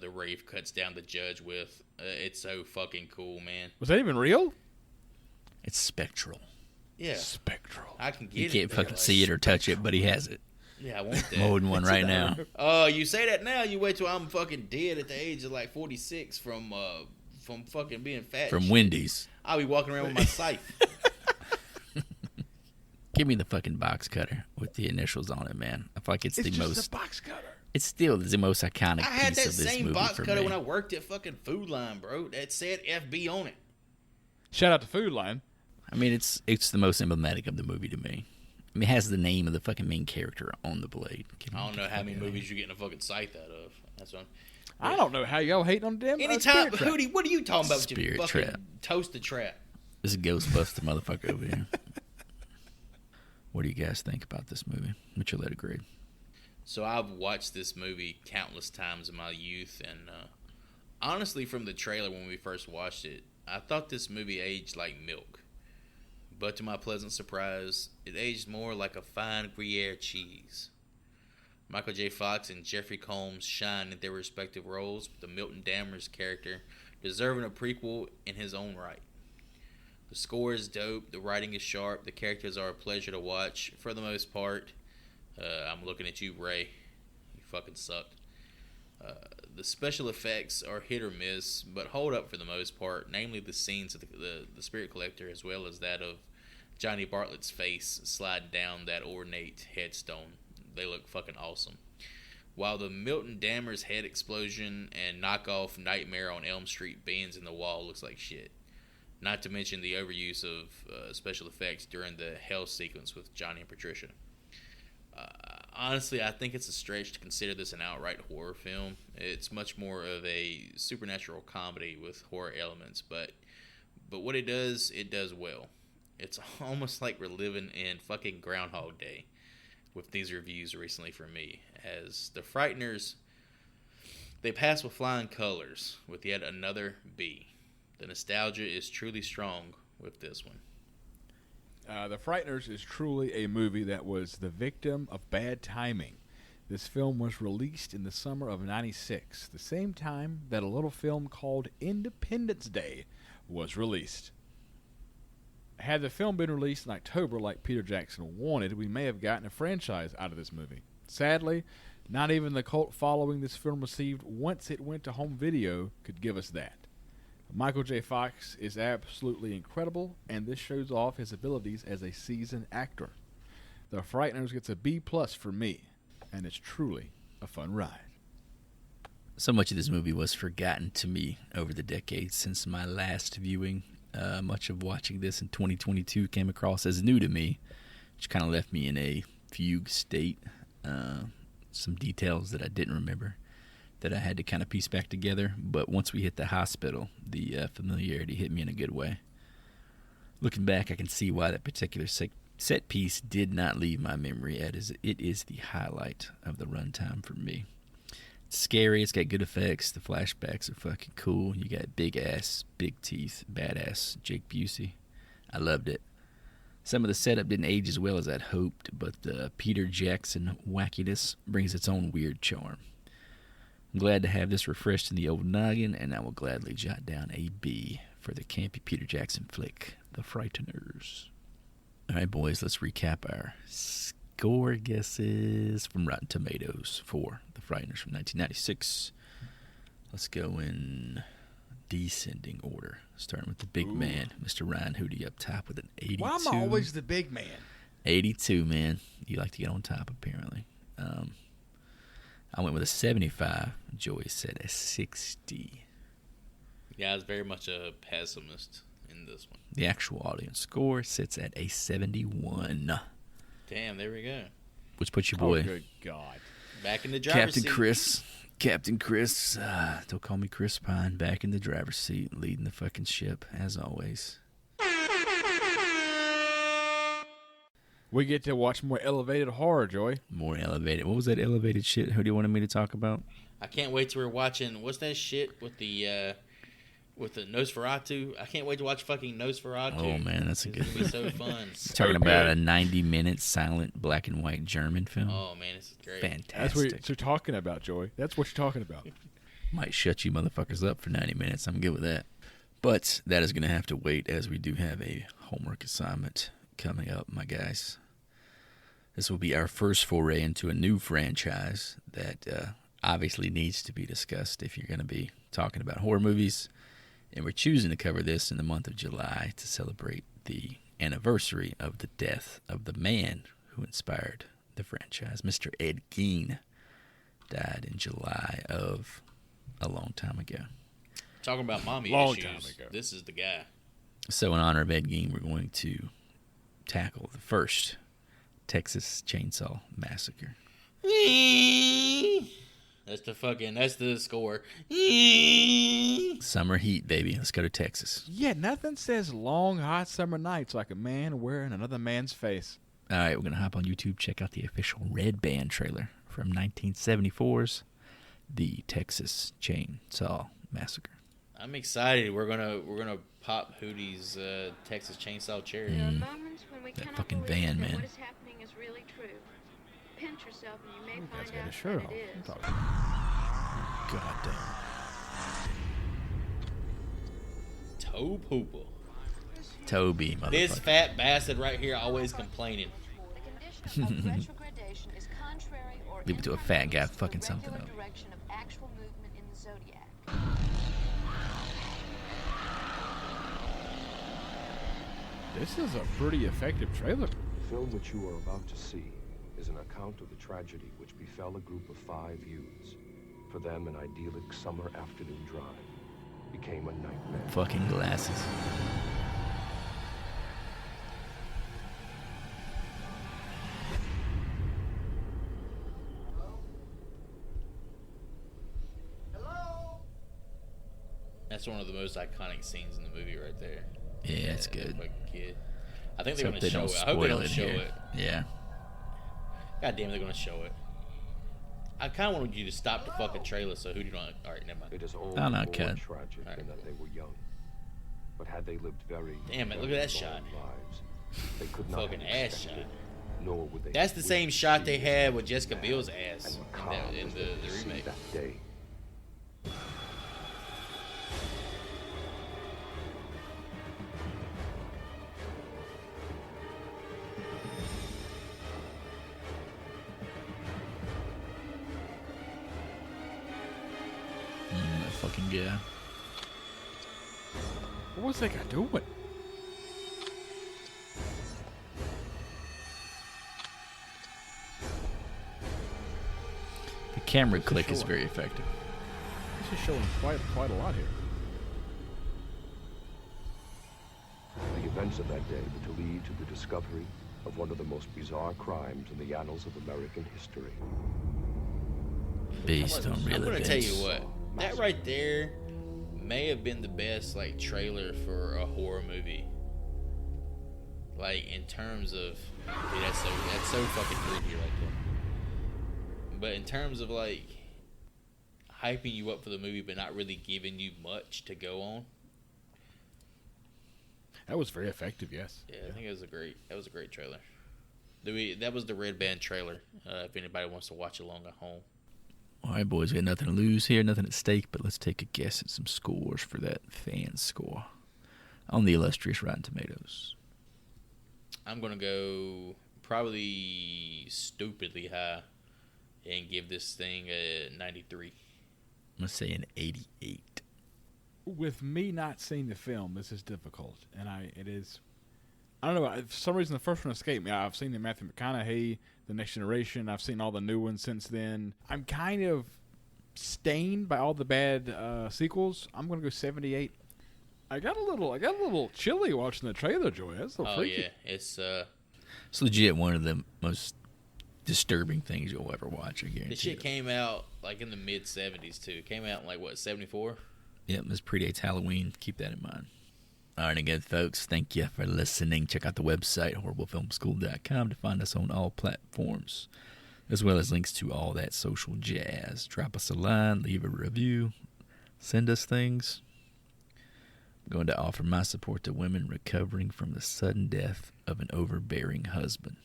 the Rafe cuts down the judge with. It's so fucking cool, man. Was that even real? It's spectral. Yeah. Spectral. I can get You it. can't there, fucking like- see it or touch it, but he has it. Yeah, I want that. I'm holding one right now. Oh, you say that now. You wait till I'm fucking dead at the age of like 46 from fucking being fat. From and shit. Wendy's. I'll be walking around with my scythe. Give me the fucking box cutter with the initials on it, man. I feel like it's the just most. a box cutter. It's still the most iconic I had piece that of this same movie box for cutter me. when I worked at fucking Food Line, bro. That said FB on it. Shout out to Food Line. I mean, it's the most emblematic of the movie to me. I mean, it has the name of the fucking main character on the blade. I don't know how many movies you're getting a fucking scythe out of. That's what I don't know how y'all hating on the damn Anytime, Spirit Trap. Hootie, what are you talking about with your Spirit fucking Trap. toasted trap? This is Ghostbuster motherfucker over here. What do you guys think about this movie? What's your letter grade? So I've watched this movie countless times in my youth, and honestly, from the trailer when we first watched it, I thought this movie aged like milk. But to my pleasant surprise, it aged more like a fine Gruyere cheese. Michael J. Fox and Jeffrey Combs shine in their respective roles, with the Milton Dammers character deserving a prequel in his own right. The score is dope, the writing is sharp, the characters are a pleasure to watch for the most part. I'm looking at you, Ray. You fucking sucked. The special effects are hit or miss, but hold up for the most part, namely the scenes of the Spirit Collector, as well as that of Johnny Bartlett's face sliding down that ornate headstone. they look fucking awesome. While the Milton Dammers head explosion and knockoff Nightmare on Elm Street beans in the wall looks like shit. Not to mention the overuse of special effects during the hell sequence with Johnny and Patricia. Honestly, I think it's a stretch to consider this an outright horror film. It's much more of a supernatural comedy with horror elements, but what it does well. It's almost like we're living in fucking Groundhog Day with these reviews recently for me, as the Frighteners, they pass with flying colors with yet another B. The nostalgia is truly strong with this one. The Frighteners is truly a movie that was the victim of bad timing. This film was released in the summer of '96, the same time that a little film called Independence Day was released. Had the film been released in October like Peter Jackson wanted, we may have gotten a franchise out of this movie. Sadly, not even the cult following this film received once it went to home video could give us that. Michael J. Fox is absolutely incredible, and this shows off his abilities as a seasoned actor. The Frighteners gets a B+ for me, and it's truly a fun ride. So much of this movie was forgotten to me over the decades since my last viewing. Much of watching this in 2022 came across as new to me, which kind of left me in a fugue state. Some details that I didn't remember that I had to kind of piece back together. But once we hit the hospital, the familiarity hit me in a good way. Looking back, I can see why that particular set piece did not leave my memory, as it is the highlight of the runtime for me. It's scary, it's got good effects, the flashbacks are fucking cool. You got big ass, big teeth, badass Jake Busey. I loved it. Some of the setup didn't age as well as I'd hoped, but the Peter Jackson wackiness brings its own weird charm. I'm glad to have this refreshed in the old noggin, and I will gladly jot down a B for the campy Peter Jackson flick, The Frighteners. All right, boys, let's recap our score guesses from Rotten Tomatoes for The Frighteners from 1996. Let's go in descending order, starting with the big man, Mr. Ryan Hootie, up top with an 82. Why am I always the big man? 82, man. You like to get on top, apparently. I went with a 75. Joey said a 60. Yeah, I was very much a pessimist in this one. The actual audience score sits at a 71. Damn, there we go. Which puts your boy, Oh, good God. Back in the driver's seat. Captain Chris, don't call me Chris Pine, back in the driver's seat, leading the fucking ship, as always. We get to watch more elevated horror, Joey. More elevated. What was that elevated shit? Who do you wanted me to talk about? I can't wait till we're watching. What's that shit with the Nosferatu? I can't wait to watch fucking Nosferatu. Oh man, that's a good. It's gonna be so fun. Talking about a 90-minute silent black and white German film. Oh man, this is great. Fantastic. That's what you're talking about, Joey. That's what you're talking about. Might shut you motherfuckers up for 90 minutes. I'm good with that. But that is going to have to wait, as we do have a homework assignment coming up, my guys. This will be our first foray into a new franchise that obviously needs to be discussed if you're going to be talking about horror movies. And we're choosing to cover this in the month of July to celebrate the anniversary of the death of the man who inspired the franchise. Mr. Ed Gein died in July of a long time ago. Talking about mommy Long issues. time ago. This is the guy. So in honor of Ed Gein, we're going to tackle the first Texas Chainsaw Massacre. That's the score. Summer heat, baby. Let's go to Texas. Yeah, nothing says long, hot summer nights like a man wearing another man's face. All right, we're going to hop on YouTube, check out the official Red Band trailer from 1974's The Texas Chainsaw Massacre. I'm excited. We're gonna pop Hootie's Texas Chainsaw cherry. There are moments when we That cannot fucking believe van, that man. what is happening is really true. Pinch yourself and you may Guy's find got out his shirt that off. it I'm is. talking. God damn. Toe pooper. Toby, This motherfucker. fat bastard right here always complaining. The condition of retrogradation is contrary or Leave it to a fat guy inharmonious with fucking the something regular up. direction of actual movement in the zodiac. This is a pretty effective trailer. The film which you are about to see is an account of the tragedy which befell a group of 5 youths. For them, an idyllic summer afternoon drive became a nightmare. Fucking glasses. That's one of the most iconic scenes in the movie right there. Yeah, it's good. Fucking kid. I think Let's they're hope going to show don't it. I hope they spoil don't it show here. it. Yeah. God damn, they're going to show it. I kind of wanted you to stop the fucking trailer, so who do you want? All right, never mind. It is all Oh, the no, more cut. tragic All right. in that they were young. But had they lived very, Damn it, look very at that shot. long lives, they could not Fucking have ass expected, shot. nor would they That's have the same wished shot to they see had with Jessica Biel's ass and macabre in as the they would see remake. that day. That fucking guy. What was that guy doing? The camera What's it click is showing? very effective. This is showing quite a lot here. The events of that day were to lead to the discovery of one of the most bizarre crimes in the annals of American history. Based on real I'm gonna events. tell you what. That right there may have been the best like trailer for a horror movie. Like in terms of, dude, that's so fucking creepy right there. But in terms of like hyping you up for the movie, but not really giving you much to go on. That was very effective, yes. Yeah, I think it was a great trailer. That was the Red Band trailer. If anybody wants to watch along at home. All right, boys, we got nothing to lose here, nothing at stake, but let's take a guess at some scores for that fan score on the illustrious Rotten Tomatoes. I'm gonna go probably stupidly high and give this thing a 93. I'm going to say an 88. With me not seeing the film, this is difficult, and it is. I don't know. For some reason, the first one escaped me. I've seen the Matthew McConaughey, The Next Generation. I've seen all the new ones since then. I'm kind of stained by all the bad sequels. I'm going to go 78. I got a little chilly watching the trailer, Joy. That's a little freaky. Yeah, it's It's legit one of the most disturbing things you'll ever watch, I guarantee this shit it. came out like in the mid 70s too. It came out in like what 74. Yep, this predates Halloween. Keep that in mind. All right, again, folks, thank you for listening. Check out the website, horriblefilmschool.com, to find us on all platforms, as well as links to all that social jazz. Drop us a line, leave a review, send us things. I'm going to offer my support to women recovering from the sudden death of an overbearing husband.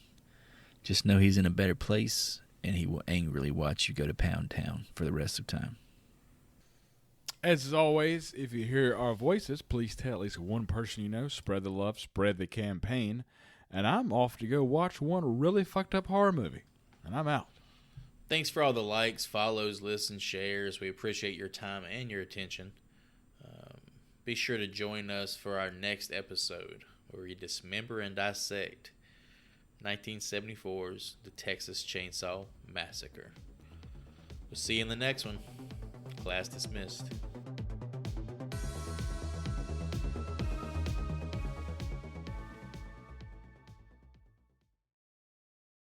Just know he's in a better place, and he will angrily watch you go to Pound Town for the rest of time. As always, if you hear our voices, please tell at least one person you know. Spread the love, spread the campaign. And I'm off to go watch one really fucked up horror movie. And I'm out. Thanks for all the likes, follows, listens, shares. We appreciate your time and your attention. Be sure to join us for our next episode where we dismember and dissect 1974's The Texas Chainsaw Massacre. We'll see you in the next one. Class dismissed.